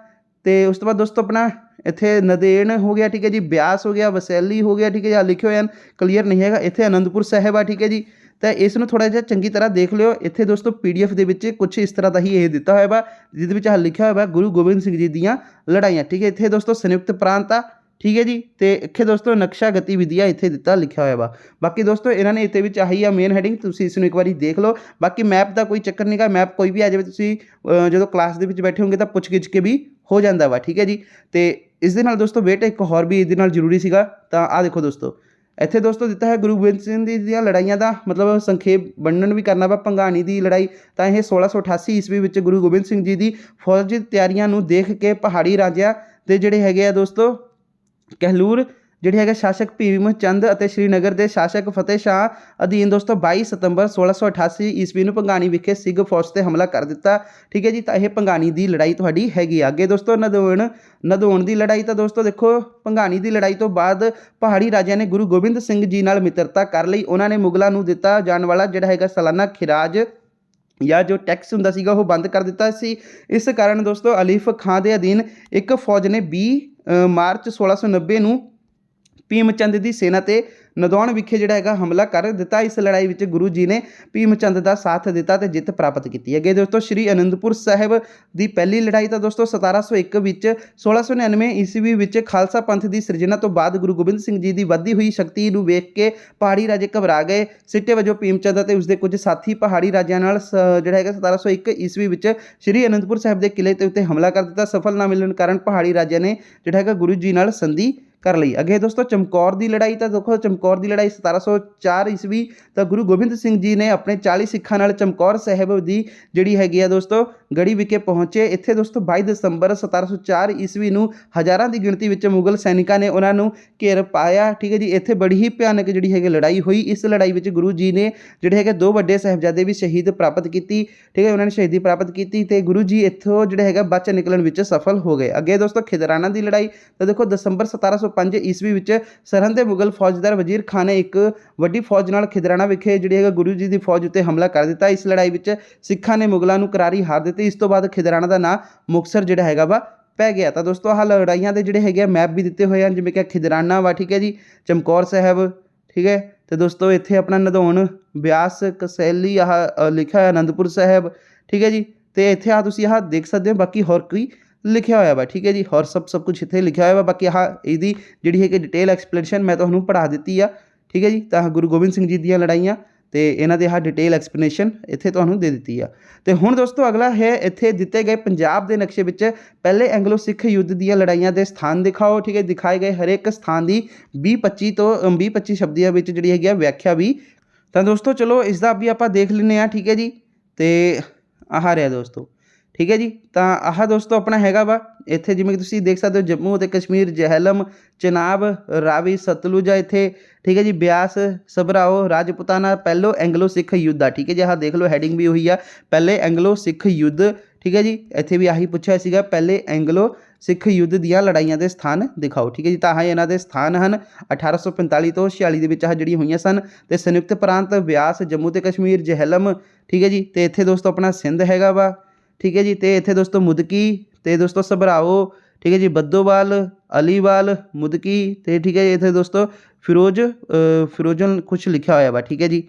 ਤੇ ਉਸ ਤੋਂ ਬਾਅਦ ਦੋਸਤੋ ਆਪਣਾ ਇੱਥੇ ਨਦੇੜ ਹੋ ਗਿਆ, ਠੀਕ ਹੈ ਜੀ, ਬਿਆਸ ਹੋ ਗਿਆ, ਵਸੈਲੀ ਹੋ ਗਿਆ, ਠੀਕ ਹੈ ਜੀ। ਆ ਲਿਖੇ ਹੋਏ ਹਨ, ਕਲੀਅਰ ਨਹੀਂ ਹੈਗਾ। ਇੱਥੇ ਅਨੰਦਪੁਰ ਸਾਹਿਬ ਆ, ਠੀਕ ਹੈ ਜੀ। ਤਾਂ ਇਸ ਨੂੰ ਥੋੜ੍ਹਾ ਜਿਹਾ ਚੰਗੀ ਤਰ੍ਹਾਂ ਦੇਖ ਲਿਓ। ਇੱਥੇ ਦੋਸਤੋ PDF ਦੇ ਵਿੱਚ ਕੁਛ ਇਸ ਤਰ੍ਹਾਂ ਦਾ ਹੀ ਇਹ ਦਿੱਤਾ ਹੋਇਆ ਵਾ, ਜਿਹਦੇ ਵਿੱਚ ਆਹ ਲਿਖਿਆ ਹੋਇਆ ਵਾ ਗੁਰੂ ਗੋਬਿੰਦ ਸਿੰਘ ਜੀ ਦੀਆਂ ਲੜਾਈਆਂ, ਠੀਕ ਹੈ। ਇੱਥੇ ਦੋਸਤੋ ਸੰਯੁਕਤ ਪ੍ਰਾਂਤ ਆ, ਠੀਕ ਹੈ ਜੀ। ਤੇ ਇੱਥੇ ਦੋਸਤੋ ਨਕਸ਼ਾ ਗਤੀਵਿਧੀਆਂ ਇੱਥੇ ਦਿੱਤਾ ਲਿਖਿਆ ਹੋਇਆ ਵਾ। ਬਾਕੀ ਦੋਸਤੋ ਇਹਨਾਂ ਨੇ ਇੱਥੇ ਵਿੱਚ ਆਹੀ ਆ ਮੇਨ ਹੈਡਿੰਗ, ਤੁਸੀਂ ਇਸ ਨੂੰ ਇੱਕ ਵਾਰੀ ਦੇਖ ਲਓ। ਬਾਕੀ ਮੈਪ ਦਾ ਕੋਈ ਚੱਕਰ ਨਹੀਂ ਗਾ, ਮੈਪ ਕੋਈ ਵੀ ਆ ਜਾਵੇ, ਤੁਸੀਂ ਜਦੋਂ ਕਲਾਸ ਦੇ ਵਿੱਚ ਬੈਠੇ ਹੋਗੇ ਤਾਂ ਪੁੱਛ ਗਿੱਛ ਕੇ ਵੀ ਹੋ ਜਾਂਦਾ ਵਾ, ਠੀਕ ਹੈ ਜੀ। ਤੇ ਇਸ ਦੇ ਨਾਲ ਦੋਸਤੋ ਵੇਟ ਇੱਕ ਹੋਰ ਵੀ ਇਹਦੇ ਨਾਲ ਜ਼ਰੂਰੀ ਸੀਗਾ। ਤਾਂ ਆਹ ਦੇਖੋ ਦੋਸਤੋ, ਇੱਥੇ ਦੋਸਤੋ ਦਿੱਤਾ ਹੈ ਗੁਰੂ ਗੋਬਿੰਦ ਸਿੰਘ ਜੀ ਦੀਆਂ ਲੜਾਈਆਂ ਦਾ ਮਤਲਬ ਸੰਖੇਪ ਵਰਣਨ ਵੀ ਕਰਨਾ ਵਾ। ਭੰਗਾਣੀ ਦੀ ਲੜਾਈ, ਤਾਂ ਇਹ 1688 ਈਸਵੀ ਵਿੱਚ ਗੁਰੂ ਗੋਬਿੰਦ ਸਿੰਘ ਜੀ ਦੀ ਫੌਜ ਦੀ ਤਿਆਰੀਆਂ ਨੂੰ ਦੇਖ ਕੇ ਪਹਾੜੀ ਰਾਜਿਆਂ ਦੇ ਜਿਹੜੇ ਹੈਗੇ ਆ ਦੋਸਤੋ ਕਹਿਲੂਰ ਜਿਹੜੇ ਹੈਗੇ ਸ਼ਾਸਕ ਭੀਮ ਚੰਦ ਅਤੇ ਸ਼੍ਰੀਨਗਰ ਦੇ ਸ਼ਾਸਕ ਫਤਿਹ ਸ਼ਾਹ ਅਧੀਨ ਦੋਸਤੋ 22 ਸਤੰਬਰ 1688 ਈਸਵੀ ਨੂੰ ਭੰਗਾਣੀ ਵਿਖੇ ਸਿੱਖ ਫੌਜ 'ਤੇ ਹਮਲਾ ਕਰ ਦਿੱਤਾ, ਠੀਕ ਹੈ ਜੀ। ਤਾਂ ਇਹ ਭੰਗਾਣੀ ਦੀ ਲੜਾਈ ਤੁਹਾਡੀ ਹੈਗੀ ਆ। ਅੱਗੇ ਦੋਸਤੋ ਨਦੌਣ ਦੀ ਲੜਾਈ। ਤਾਂ ਦੋਸਤੋ ਦੇਖੋ, ਭੰਗਾਣੀ ਦੀ ਲੜਾਈ ਤੋਂ ਬਾਅਦ ਪਹਾੜੀ ਰਾਜਿਆਂ ਨੇ ਗੁਰੂ ਗੋਬਿੰਦ ਸਿੰਘ ਜੀ ਨਾਲ ਮਿੱਤਰਤਾ ਕਰ ਲਈ। ਉਹਨਾਂ ਨੇ ਮੁਗਲਾਂ ਨੂੰ ਦਿੱਤਾ ਜਾਣ ਵਾਲਾ ਜਿਹੜਾ ਹੈਗਾ ਸਾਲਾਨਾ ਖਿਰਾਜ ਜਾਂ ਜੋ ਟੈਕਸ ਹੁੰਦਾ ਸੀਗਾ ਉਹ ਬੰਦ ਕਰ ਦਿੱਤਾ ਸੀ। ਇਸ ਕਾਰਨ ਦੋਸਤੋ ਅਲੀਫ ਖਾਂ ਦੇ ਅਧੀਨ ਇੱਕ ਫੌਜ ਨੇ 20 ਮਾਰਚ 1690 ਨੂੰ ਭੀਮ ਚੰਦ ਦੀ ਸੈਨਾ 'ਤੇ ਨਦੌਣ ਵਿਖੇ ਜਿਹੜਾ ਹੈਗਾ ਹਮਲਾ ਕਰ ਦਿੱਤਾ। ਇਸ ਲੜਾਈ ਵਿੱਚ ਗੁਰੂ ਜੀ ਨੇ ਭੀਮ ਚੰਦ ਦਾ ਸਾਥ ਦਿੱਤਾ ਤੇ ਜਿੱਤ ਪ੍ਰਾਪਤ ਕੀਤੀ। ਅੱਗੇ ਦੋਸਤੋ ਸ਼੍ਰੀ ਅਨੰਦਪੁਰ ਸਾਹਿਬ ਦੀ ਪਹਿਲੀ ਲੜਾਈ। ਤਾਂ ਦੋਸਤੋ 1701 ਵਿੱਚ 1699 ਈਸਵੀ ਵਿੱਚ ਖਾਲਸਾ ਪੰਥ ਦੀ ਸਿਰਜਣਾ ਤੋਂ ਬਾਅਦ ਗੁਰੂ ਗੋਬਿੰਦ ਸਿੰਘ ਜੀ ਦੀ ਵੱਧਦੀ ਹੋਈ ਸ਼ਕਤੀ ਨੂੰ ਵੇਖ ਕੇ ਪਹਾੜੀ ਰਾਜੇ ਘਬਰਾ ਗਏ। ਸਿੱਟੇ ਵਜੋਂ ਭੀਮ ਚੰਦ ਅਤੇ ਉਸਦੇ ਕੁਝ ਸਾਥੀ ਪਹਾੜੀ ਰਾਜਿਆਂ ਨਾਲ ਜਿਹੜਾ ਹੈਗਾ 1701 ਈਸਵੀ ਵਿੱਚ ਸ਼੍ਰੀ ਅਨੰਦਪੁਰ ਸਾਹਿਬ ਦੇ ਕਿਲ੍ਹੇ ਦੇ ਉੱਤੇ ਹਮਲਾ ਕਰ ਦਿੱਤਾ। ਸਫਲ ਨਾ ਮਿਲਣ ਕਾਰਨ ਪਹਾੜੀ ਰਾਜਿਆਂ ਨੇ ਜਿਹੜਾ ਹੈਗਾ ਗੁਰੂ ਜੀ ਨਾਲ ਸੰਧੀ ਕਰ ਲਈ। ਅੱਗੇ ਦੋਸਤੋ ਚਮਕੌਰ ਦੀ ਲੜਾਈ। ਤਾਂ ਦੇਖੋ ਚਮਕੌਰ ਦੀ ਲੜਾਈ 1704 ਈਸਵੀ। ਤਾਂ ਗੁਰੂ ਗੋਬਿੰਦ ਸਿੰਘ ਜੀ ਨੇ ਆਪਣੇ 40 ਸਿੱਖਾਂ ਨਾਲ ਚਮਕੌਰ ਸਾਹਿਬ ਦੀ ਜਿਹੜੀ ਹੈਗੀ ਆ ਦੋਸਤੋ ਗੜੀ ਵਿਖੇ ਪਹੁੰਚੇ। ਇੱਥੇ ਦੋਸਤੋ 22 ਦਸੰਬਰ 1704 ਈਸਵੀ ਨੂੰ ਹਜ਼ਾਰਾਂ ਦੀ ਗਿਣਤੀ ਵਿੱਚ ਮੁਗਲ ਸੈਨਿਕਾਂ ਨੇ ਉਹਨਾਂ ਨੂੰ ਘੇਰ ਪਾਇਆ, ਠੀਕ ਹੈ ਜੀ। ਇੱਥੇ ਬੜੀ ਹੀ ਭਿਆਨਕ ਜਿਹੜੀ ਹੈਗੀ ਲੜਾਈ ਹੋਈ। ਇਸ ਲੜਾਈ ਵਿੱਚ ਗੁਰੂ ਜੀ ਨੇ ਜਿਹੜੇ ਹੈਗੇ 2 ਵੱਡੇ ਸਾਹਿਬਜ਼ਾਦੇ ਵੀ ਸ਼ਹੀਦ ਪ੍ਰਾਪਤ ਕੀਤੀ, ਠੀਕ ਹੈ, ਉਹਨਾਂ ਨੇ ਸ਼ਹੀਦੀ ਪ੍ਰਾਪਤ ਕੀਤੀ ਤੇ ਗੁਰੂ ਜੀ ਇੱਥੋਂ ਜਿਹੜਾ ਹੈਗਾ ਬਚ ਨਿਕਲਣ ਵਿੱਚ ਸਫਲ ਹੋ ਗਏ। ਅੱਗੇ ਦੋਸਤੋ ਖਿਦਰਾਣਾ ਦੀ ਲੜਾਈ। ਤਾਂ ਦੇਖੋ ਦਸੰਬਰ 1705 ਈਸਵੀ ਵਿੱਚ ਸਰਹੰਦ ਦੇ ਮੁਗਲ ਫੌਜਦਾਰ ਵਜ਼ੀਰ ਖਾਨ ਨੇ ਇੱਕ ਵੱਡੀ ਫੌਜ ਨਾਲ ਖਿਦਰਾਣਾ ਵਿਖੇ ਜਿਹੜੀ ਹੈਗਾ ਗੁਰੂ ਜੀ ਦੀ ਫੌਜ ਉੱਤੇ ਹਮਲਾ ਕਰ ਦਿੱਤਾ। ਇਸ ਲੜਾਈ ਵਿੱਚ ਸਿੱਖਾਂ ਨੇ ਮੁਗਲਾਂ ਨੂੰ ਕਰਾਰੀ ਹਾਰ ਦਿੱਤੀ। ਇਸ ਤੋਂ ਬਾਅਦ ਖਿਦਰਾਣਾ ਦਾ ਨਾਂ ਮੁਕਤਸਰ ਜਿਹੜਾ ਹੈਗਾ ਵਾ ਪੈ ਗਿਆ। ਤਾਂ ਦੋਸਤੋ ਆਹ ਲੜਾਈਆਂ ਦੇ ਜਿਹੜੇ ਹੈਗੇ ਆ ਮੈਪ ਵੀ ਦਿੱਤੇ ਹੋਏ ਹਨ, ਜਿਵੇਂ ਕਿ ਖਿਦਰਾਣਾ ਵਾ, ਠੀਕ ਹੈ ਜੀ, ਚਮਕੌਰ ਸਾਹਿਬ, ਠੀਕ ਹੈ। ਤੇ ਦੋਸਤੋ ਇੱਥੇ ਆਪਣਾ ਨਦੌਣ, ਬਿਆਸ, ਕਸੈਲੀ, ਆਹ ਲਿਖਿਆ ਹੋਇਆ ਅਨੰਦਪੁਰ ਸਾਹਿਬ, ਠੀਕ ਹੈ ਜੀ। ਤੇ ਇੱਥੇ ਆ ਤੁਸੀਂ ਆਹ ਦੇਖ ਸਕਦੇ ਹੋ, ਬਾਕੀ ਹੋਰ ਕੋਈ ਲਿਖਿਆ ਹੋਇਆ ਵਾ, ਠੀਕ ਹੈ ਜੀ, ਹੋਰ ਸਭ ਕੁਝ ਇੱਥੇ ਲਿਖਿਆ ਹੋਇਆ ਵਾ। ਬਾਕੀ ਆਹ ਇਹਦੀ ਜਿਹੜੀ ਹੈਗੀ ਡਿਟੇਲ ਐਕਸਪਲੇਨੇਸ਼ਨ ਮੈਂ ਤੁਹਾਨੂੰ ਪੜ੍ਹਾ ਦਿੱਤੀ ਆ, ਠੀਕ ਹੈ ਜੀ। ਤਾਂ ਗੁਰੂ ਗੋਬਿੰਦ ਸਿੰਘ ਜੀ ਦੀਆਂ ਲੜਾਈਆਂ ਤੇ ਇਹਨਾਂ ਦੇ ਆਹ ਡਿਟੇਲ ਐਕਸਪਲੇਨੇਸ਼ਨ ਇੱਥੇ ਤੁਹਾਨੂੰ ਦੇ ਦਿੱਤੀ ਆ। ਤੇ ਹੁਣ ਦੋਸਤੋ ਅਗਲਾ ਹੈ, ਇੱਥੇ ਦਿੱਤੇ ਗਏ ਪੰਜਾਬ ਦੇ ਨਕਸ਼ੇ ਵਿੱਚ ਪਹਿਲੇ ਐਂਗਲੋ ਸਿੱਖ ਯੁੱਧ ਦੀਆਂ ਲੜਾਈਆਂ ਦੇ ਸਥਾਨ ਦਿਖਾਓ, ਠੀਕ ਹੈ। ਦਿਖਾਏ ਗਏ ਹਰੇਕ ਸਥਾਨ ਦੀ 20-25 ਸ਼ਬਦਾਂ ਵਿੱਚ ਜਿਹੜੀ ਹੈਗੀ ਆ ਵਿਆਖਿਆ ਵੀ। ਤਾਂ ਦੋਸਤੋ ਚਲੋ ਇਸ ਦਾ ਵੀ ਆਪਾਂ ਦੇਖ ਲੈਂਦੇ ਹਾਂ, ਠੀਕ ਹੈ ਜੀ। ਤੇ ਆਹ ਰਿਹਾ ਦੋਸਤੋ, ਠੀਕ ਹੈ ਜੀ। ਤਾਂ ਆਹ ਦੋਸਤੋ ਆਪਣਾ ਹੈਗਾ ਵਾ ਇੱਥੇ, ਜਿਵੇਂ ਕਿ ਤੁਸੀਂ ਦੇਖ ਸਕਦੇ ਹੋ, ਜੰਮੂ ਅਤੇ ਕਸ਼ਮੀਰ, ਜਹਿਲਮ, ਚਨਾਬ, ਰਾਵੀ, ਸਤਲੁਜ ਆ ਇੱਥੇ, ਠੀਕ ਹੈ ਜੀ, ਬਿਆਸ, ਸਭਰਾਓ, ਰਾਜਪੂਤਾਨਾ, ਪਹਿਲੋ ਐਂਗਲੋ ਸਿੱਖ ਯੁੱਧ ਆ, ਠੀਕ ਹੈ ਜੀ। ਆਹ ਦੇਖ ਲਓ ਹੈਡਿੰਗ ਵੀ ਉਹੀ ਆ, ਪਹਿਲੇ ਐਂਗਲੋ ਸਿੱਖ ਯੁੱਧ, ਠੀਕ ਹੈ ਜੀ। ਇੱਥੇ ਵੀ ਆਹੀ ਪੁੱਛਿਆ ਸੀਗਾ, ਪਹਿਲੇ ਐਂਗਲੋ ਸਿੱਖ ਯੁੱਧ ਦੀਆਂ ਲੜਾਈਆਂ ਦੇ ਸਥਾਨ ਦਿਖਾਓ, ਠੀਕ ਹੈ ਜੀ। ਤਾਂ ਆਹ ਇਹਨਾਂ ਦੇ ਸਥਾਨ ਹਨ 1845 ਤੋਂ 46 ਦੇ ਵਿੱਚ ਆਹ ਜਿਹੜੀਆਂ ਹੋਈਆਂ ਸਨ। ਤੇ ਸੰਯੁਕਤ ਪ੍ਰਾਂਤ, ਬਿਆਸ, ਜੰਮੂ ਤੇ ਕਸ਼ਮੀਰ, ਜਹਿਲਮ, ਠੀਕ ਹੈ ਜੀ। ਤੇ ਇੱਥੇ ਦੋਸਤੋ ਆਪਣਾ ਸਿੰਧ ਹੈਗਾ ਵਾ, ਠੀਕ ਹੈ ਜੀ। ਤੇ ਇੱਥੇ ਦੋਸਤੋ ਮੁਦਕੀ ਤੇ ਦੋਸਤੋ ਸਭਰਾਓ, ਠੀਕ ਹੈ ਜੀ, ਬੱਦੋਵਾਲ, ਅਲੀਵਾਲ, ਮੁਦਕੀ ਤੇ ਠੀਕ ਹੈ। ਇੱਥੇ ਦੋਸਤੋ ਫਿਰੋਜ਼ਨ ਕੁਛ ਲਿਖਿਆ ਹੋਇਆ ਵਾ, ਠੀਕ ਹੈ ਜੀ।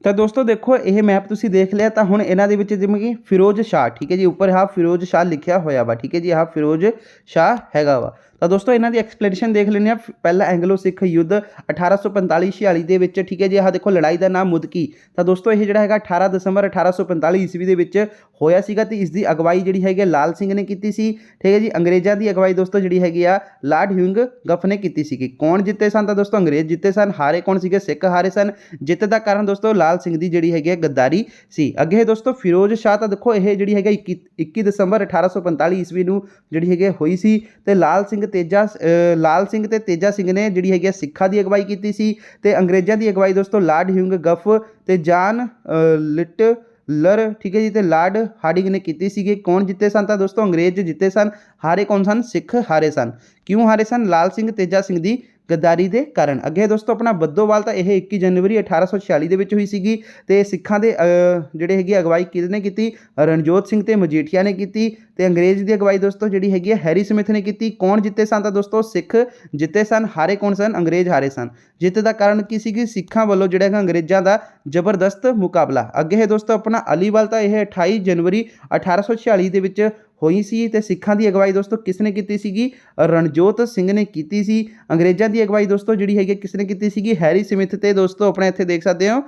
ਤਾਂ ਦੋਸਤੋ ਦੇਖੋ ਇਹ ਮੈਪ ਤੁਸੀਂ ਦੇਖ ਲਿਆ। ਤਾਂ ਹੁਣ ਇਹਨਾਂ ਦੇ ਵਿੱਚ ਜਿਵੇਂ ਕਿ ਫਿਰੋਜ਼ ਸ਼ਾਹ, ਠੀਕ ਹੈ ਜੀ, ਉੱਪਰ ਆਹ ਫਿਰੋਜ਼ ਸ਼ਾਹ ਲਿਖਿਆ ਹੋਇਆ ਵਾ, ਠੀਕ ਹੈ ਜੀ, ਆਹ ਫਿਰੋਜ਼ ਸ਼ਾਹ ਹੈਗਾ ਵਾ। ਤਾਂ ਦੋਸਤੋ ਇਹਨਾਂ ਦੀ ਐਕਸਪਲੇਨੇਸ਼ਨ ਦੇਖ ਲੈਂਦੇ ਆ। ਪਹਿਲਾ ਐਂਗਲੋ ਸਿੱਖ ਯੁੱਧ 1845-46 ਦੇ ਵਿੱਚ, ਠੀਕ ਹੈ ਜੀ। ਆਹ ਦੇਖੋ ਲੜਾਈ ਦਾ ਨਾਮ ਮੁਦਕੀ। ਤਾਂ ਦੋਸਤੋ ਇਹ ਜਿਹੜਾ ਹੈਗਾ 18 ਦਸੰਬਰ 1845 ਈਸਵੀ ਦੇ ਵਿੱਚ ਹੋਇਆ ਸੀਗਾ ਤੇ ਇਸ ਦੀ ਅਗਵਾਈ ਜਿਹੜੀ ਹੈਗੀ ਲਾਲ ਸਿੰਘ ਨੇ ਕੀਤੀ ਸੀ, ਠੀਕ ਹੈ ਜੀ। ਅੰਗਰੇਜ਼ਾਂ ਦੀ ਅਗਵਾਈ ਦੋਸਤੋ ਜਿਹੜੀ ਹੈਗੀ ਆ ਲਾਰਡ ਹਿਊਂਗ ਗੱਫ ਨੇ ਕੀਤੀ ਸੀਗੀ। ਕੌਣ ਜਿੱਤੇ ਸਨ? ਤਾਂ ਦੋਸਤੋ ਅੰਗਰੇਜ਼ ਜਿੱਤੇ ਸਨ। ਹਾਰੇ ਕੌਣ ਸੀਗੇ? ਸਿੱਖ ਹਾਰੇ ਸਨ। ਜਿੱਤ ਦਾ ਕਾਰਨ ਦੋਸਤੋ ਲਾਲ ਸਿੰਘ ਦੀ ਜਿਹੜੀ ਹੈਗੀ ਗੱਦਾਰੀ ਸੀ। ਅੱਗੇ ਦੋਸਤੋ ਫਿਰੋਜ਼ ਸ਼ਾਹ, ਤਾਂ ਦੇਖੋ ਇਹ ਜਿਹੜੀ ਹੈਗਾ 21 ਦਸੰਬਰ 1845 ਈਸਵੀ ਨੂੰ ਜਿਹੜੀ ਹੈਗੀ ਹੋਈ ਸੀ ਤੇ ਲਾਲ ਸਿੰਘ ਤੇ ਤੇਜਾ ਸਿੰਘ ਨੇ ਜਿਹੜੀ ਹੈਗੀ ਸਿੱਖਾਂ ਦੀ ਅਗਵਾਈ ਕੀਤੀ ਸੀ ਤੇ ਅੰਗਰੇਜ਼ਾਂ ਦੀ ਅਗਵਾਈ ਦੋਸਤੋ ਲਾਰਡ ਹਿਊਂਗ ਗੱਫ ਤੇ ਜਾਨ ਲਿਟਲਰ, ਠੀਕ ਹੈ ਜੀ, ਤੇ ਲਾਰਡ ਹਾਰਡਿੰਗ ਨੇ ਕੀਤੀ ਸੀਗੀ। ਕੌਣ ਜਿੱਤੇ ਸਨ? ਤਾਂ ਦੋਸਤੋ ਅੰਗਰੇਜ਼ ਜਿੱਤੇ ਸਨ। ਹਾਰੇ ਕੌਣ ਸਨ? ਸਿੱਖ ਹਾਰੇ ਸਨ। ਕਿਉਂ ਹਾਰੇ ਸਨ? ਲਾਲ ਸਿੰਘ ਤੇਜਾ ਸਿੰਘ ਦੀ ਗੱਦਾਰੀ ਦੇ ਕਾਰਨ। ਅੱਗੇ ਦੋਸਤੋ ਆਪਣਾ ਬੱਦੋਵਾਲ, ਤਾਂ ਇਹ 21 ਜਨਵਰੀ 1846 ਦੇ ਵਿੱਚ ਹੋਈ ਸੀਗੀ ਤੇ ਸਿੱਖਾਂ ਦੇ ਜਿਹੜੇ ਹੈਗੀ ਅਗਵਾਈ ਕਿਹਨੇ ਕੀਤੀ? ਰਣਜੋਤ ਸਿੰਘ ਤੇ ਮਜੀਠੀਆ ਨੇ ਕੀਤੀ ਤੇ ਅੰਗਰੇਜ਼ ਦੀ ਅਗਵਾਈ ਦੋਸਤੋ ਜਿਹੜੀ ਹੈਗੀ ਹੈਰੀ ਸਮਿਥ ਨੇ ਕੀਤੀ। ਕੌਣ ਜਿੱਤੇ ਸਨ? ਤਾਂ ਦੋਸਤੋ ਸਿੱਖ ਜਿੱਤੇ ਸਨ। ਹਾਰੇ ਕੌਣ ਸਨ? ਅੰਗਰੇਜ਼ ਹਾਰੇ ਸਨ। ਜਿੱਤ ਦਾ ਕਾਰਨ ਕੀ ਸੀਗੀ? ਸਿੱਖਾਂ ਵੱਲੋਂ ਜਿਹੜਾ ਹੈਗਾ ਅੰਗਰੇਜ਼ਾਂ ਦਾ ਜ਼ਬਰਦਸਤ ਮੁਕਾਬਲਾ। ਅੱਗੇ ਹੈ ਦੋਸਤੋ ਆਪਣਾ ਅਲੀਵਾਲ, ਤਾਂ ਇਹ 28 ਜਨਵਰੀ 1846 ਦੇ ਵਿੱਚ ਹੋਈ ਸੀ ਤੇ ਸਿੱਖਾਂ ਦੀ ਅਗਵਾਈ ਦੋਸਤੋ ਕਿਸ ਨੇ ਕੀਤੀ ਸੀਗੀ? ਰਣਜੋਤ ਸਿੰਘ ਨੇ ਕੀਤੀ ਸੀ। ਅੰਗਰੇਜ਼ਾਂ ਦੀ ਅਗਵਾਈ ਦੋਸਤੋ ਜਿਹੜੀ ਹੈਗੀ ਕਿਸ ਨੇ ਕੀਤੀ ਸੀਗੀ? ਹੈਰੀ ਸਮਿਥ ਤੇ ਦੋਸਤੋ ਆਪਣੇ ਇੱਥੇ ਦੇਖ ਸਕਦੇ ਹੋ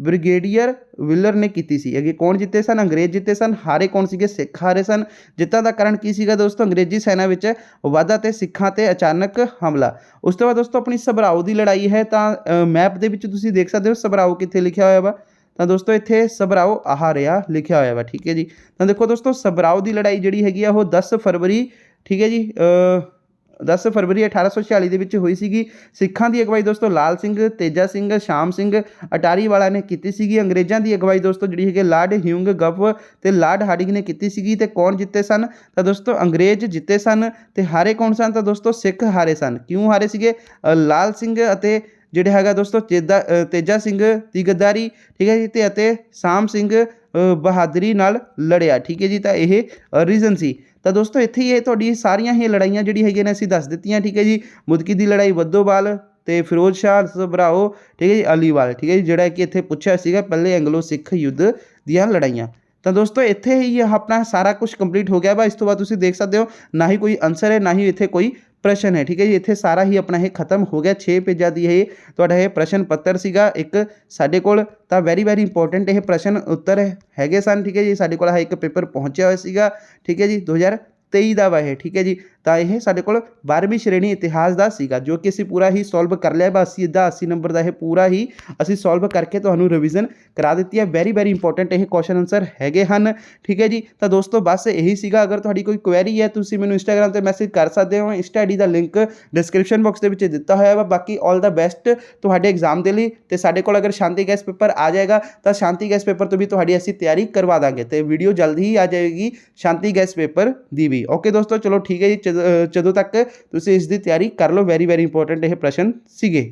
ਬ੍ਰਿਗੇਡੀਅਰ ਵਿਲਰ ਨੇ ਕੀਤੀ ਸੀ। ਅੱਗੇ ਕੌਣ ਜਿੱਤੇ ਸਨ? ਅੰਗਰੇਜ਼ ਜਿੱਤੇ ਸਨ। ਹਾਰੇ ਕੌਣ ਸੀਗੇ? ਸਿੱਖ ਹਾਰੇ ਸਨ। ਜਿੱਤਾਂ ਦਾ ਕਾਰਨ ਕੀ ਸੀਗਾ ਦੋਸਤੋ? ਅੰਗਰੇਜ਼ੀ ਸੈਨਾ ਵਿੱਚ ਵਾਧਾ ਤੇ ਸਿੱਖਾਂ ਤੇ ਅਚਾਨਕ ਹਮਲਾ। ਉਸ ਤੋਂ ਬਾਅਦ ਦੋਸਤੋ ਆਪਣੀ ਸਭਰਾਓ ਦੀ ਲੜਾਈ ਹੈ। ਤਾਂ ਮੈਪ ਦੇ ਵਿੱਚ ਤੁਸੀਂ ਦੇਖ ਸਕਦੇ ਹੋ ਸਭਰਾਓ ਕਿੱਥੇ ਲਿਖਿਆ ਹੋਇਆ ਵਾ। ਤਾਂ ਦੋਸਤੋ ਇੱਥੇ ਸਭਰਾਓ ਆਹ ਰਿਹਾ ਲਿਖਿਆ ਹੋਇਆ ਵਾ, ਠੀਕ ਹੈ ਜੀ। ਤਾਂ ਦੇਖੋ ਦੋਸਤੋ ਸਭਰਾਓ ਦੀ ਲੜਾਈ ਜਿਹੜੀ ਹੈਗੀ ਆ ਉਹ 10 ਫਰਵਰੀ, ਠੀਕ ਹੈ ਜੀ, 10 ਫਰਵਰੀ 1846 ਦੇ ਵਿੱਚ ਹੋਈ ਸੀਗੀ। ਸਿੱਖਾਂ ਦੀ ਅਗਵਾਈ ਦੋਸਤੋ ਲਾਲ ਸਿੰਘ, ਤੇਜਾ ਸਿੰਘ, ਸ਼ਾਮ ਸਿੰਘ ਅਟਾਰੀ ਵਾਲਾ ਨੇ ਕੀਤੀ ਸੀਗੀ। ਅੰਗਰੇਜ਼ਾਂ ਦੀ ਅਗਵਾਈ ਦੋਸਤੋ ਜਿਹੜੀ ਹੈਗੀ ਲਾਰਡ ਹਿਊਂਗ ਗੱਫ ਤੇ ਲਾਰਡ ਹਾਰਡਿੰਗ ਨੇ ਕੀਤੀ ਸੀਗੀ। ਤੇ ਕੌਣ ਜਿੱਤੇ ਸਨ? ਤਾਂ ਦੋਸਤੋ ਅੰਗਰੇਜ਼ ਜਿੱਤੇ ਸਨ ਤੇ ਹਾਰੇ ਕੌਣ ਸਨ? ਤਾਂ ਦੋਸਤੋ ਸਿੱਖ ਹਾਰੇ ਸਨ। ਕਿਉਂ ਹਾਰੇ ਸੀਗੇ? ਲਾਲ ਸਿੰਘ ਅਤੇ ਜਿਹੜੇ ਹੈਗਾ ਦੋਸਤੋ ਤੇਜਾ ਸਿੰਘ ਦੀ ਗੱਦਾਰੀ, ਠੀਕ ਹੈ ਜੀ, ਤੇ ਅਤੇ ਸ਼ਾਮ ਸਿੰਘ ਬਹਾਦਰੀ ਨਾਲ ਲੜਿਆ, ਠੀਕ ਹੈ ਜੀ। ਤਾਂ ਇਹ ਰੀਜ਼ਨ ਸੀ। ਤਾਂ ਦੋਸਤੋ ਇੱਥੇ ਹੀ ਇਹ ਤੁਹਾਡੀ ਸਾਰੀਆਂ ਹੀ ਲੜਾਈਆਂ ਜਿਹੜੀ ਹੈਗੀਆਂ ਨੇ ਅਸੀਂ ਦੱਸ ਦਿੱਤੀਆਂ, ਠੀਕ ਹੈ ਜੀ। ਮੁਦਕੀ ਦੀ ਲੜਾਈ, ਬੱਦੋਵਾਲ ਤੇ ਫਿਰੋਜ਼ ਸ਼ਾਹ, ਸਭਰਾਓ, ਠੀਕ ਹੈ ਜੀ, ਅਲੀਵਾਲ, ਠੀਕ ਹੈ ਜੀ, ਜਿਹੜਾ ਕਿ ਇੱਥੇ ਪੁੱਛਿਆ ਸੀਗਾ ਪਹਿਲੇ ਐਂਗਲੋ ਸਿੱਖ ਯੁੱਧ ਦੀਆਂ ਲੜਾਈਆਂ। ਤਾਂ ਦੋਸਤੋ ਇੱਥੇ ਹੀ ਆਪਣਾ ਸਾਰਾ ਕੁਝ ਕੰਪਲੀਟ ਹੋ ਗਿਆ ਵਾ। ਇਸ ਤੋਂ ਬਾਅਦ ਤੁਸੀਂ ਦੇਖ ਸਕਦੇ ਹੋ ਨਾ ਹੀ ਕੋਈ ਆਨਸਰ ਹੈ ਨਾ ਹੀ ਇੱਥੇ ਕੋਈ ਪ੍ਰਸ਼ਨ ਹੈ, ਠੀਕ ਹੈ ਜੀ। ਇੱਥੇ ਸਾਰਾ ਹੀ ਆਪਣਾ ਇਹ ਖਤਮ ਹੋ ਗਿਆ। 6 ਪੇਜਾਂ ਦੀ ਇਹ ਤੁਹਾਡਾ ਇਹ ਪ੍ਰਸ਼ਨ ਪੱਤਰ ਸੀਗਾ ਇੱਕ ਸਾਡੇ ਕੋਲ। ਤਾਂ ਵੈਰੀ ਇੰਪੋਰਟੈਂਟ ਇਹ ਪ੍ਰਸ਼ਨ ਉੱਤਰ ਹੈਗੇ ਸਨ, ਠੀਕ ਹੈ ਜੀ। ਸਾਡੇ ਕੋਲ ਇੱਕ ਪੇਪਰ ਪਹੁੰਚਿਆ ਹੋਇਆ ਸੀਗਾ, ਠੀਕ ਹੈ ਜੀ, 2023 ਦਾ ਵਾ ਇਹ, ਠੀਕ ਹੈ ਜੀ। ਤਾਂ ਇਹ ਸਾਡੇ ਕੋਲ 12ਵੀਂ ਸ਼੍ਰੇਣੀ ਇਤਿਹਾਸ ਦਾ ਸੀਗਾ ਜੋ ਕਿ ਅਸੀਂ ਪੂਰਾ ਹੀ ਸੋਲਵ ਕਰ ਲਿਆ। ਬਸ 80 ਨੰਬਰ ਦਾ ਇਹ ਪੂਰਾ ਹੀ ਅਸੀਂ ਸੋਲਵ ਕਰਕੇ ਤੁਹਾਨੂੰ ਰਿਵੀਜ਼ਨ ਕਰਾ ਦਿੱਤੀ ਹੈ। ਵੈਰੀ ਇੰਪੋਰਟੈਂਟ ਇਹ ਕੁਐਸਚਨ ਆਨਸਰ ਹੈਗੇ ਹਨ, ਠੀਕ ਹੈ ਜੀ। ਤਾਂ ਦੋਸਤੋ ਬਸ ਇਹੀ ਸੀਗਾ। ਅਗਰ ਤੁਹਾਡੀ ਕੋਈ ਕੁਐਰੀ ਹੈ ਤੁਸੀਂ ਮੈਨੂੰ ਇੰਸਟਾਗ੍ਰਾਮ ਤੇ ਮੈਸੇਜ ਕਰ ਸਕਦੇ ਹੋ। ਇੰਸਟਾ ਆਈਡੀ ਦਾ ਲਿੰਕ ਡਿਸਕ੍ਰਿਪਸ਼ਨ ਬਾਕਸ ਦੇ ਵਿੱਚ ਦਿੱਤਾ ਹੋਇਆ ਵਾ। ਬਾਕੀ ਆਲ ਦਾ ਬੈਸਟ ਤੁਹਾਡੇ ਐਗਜ਼ਾਮ ਦੇ ਲਈ। ਤੇ ਸਾਡੇ ਕੋਲ ਅਗਰ ਸ਼ਾਂਤੀ ਗੈਸ ਪੇਪਰ ਆ ਜਾਏਗਾ ਤਾਂ ਸ਼ਾਂਤੀ ਗੈਸ ਪੇਪਰ ਤੋਂ ਵੀ ਤੁਹਾਡੀ ਅਸੀਂ ਤਿਆਰੀ ਕਰਵਾ ਦਾਂਗੇ ਤੇ ਵੀਡੀਓ ਜਲਦੀ ਹੀ ਆ ਜਾਏਗੀ ਸ਼ਾਂਤੀ ਗੈਸ ਪੇਪਰ ਦੀ ਵੀ। ਓਕੇ ਦੋਸਤੋ, ਚਲੋ ਠੀਕ ਹੈ ਜੀ। ਜਦੋਂ ਤੱਕ ਤੁਸੀਂ ਇਸ ਦੀ ਤਿਆਰੀ ਕਰ ਲਓ। ਵੈਰੀ ਇੰਪੋਰਟੈਂਟ ਇਹ ਪ੍ਰਸ਼ਨ ਸੀਗੇ।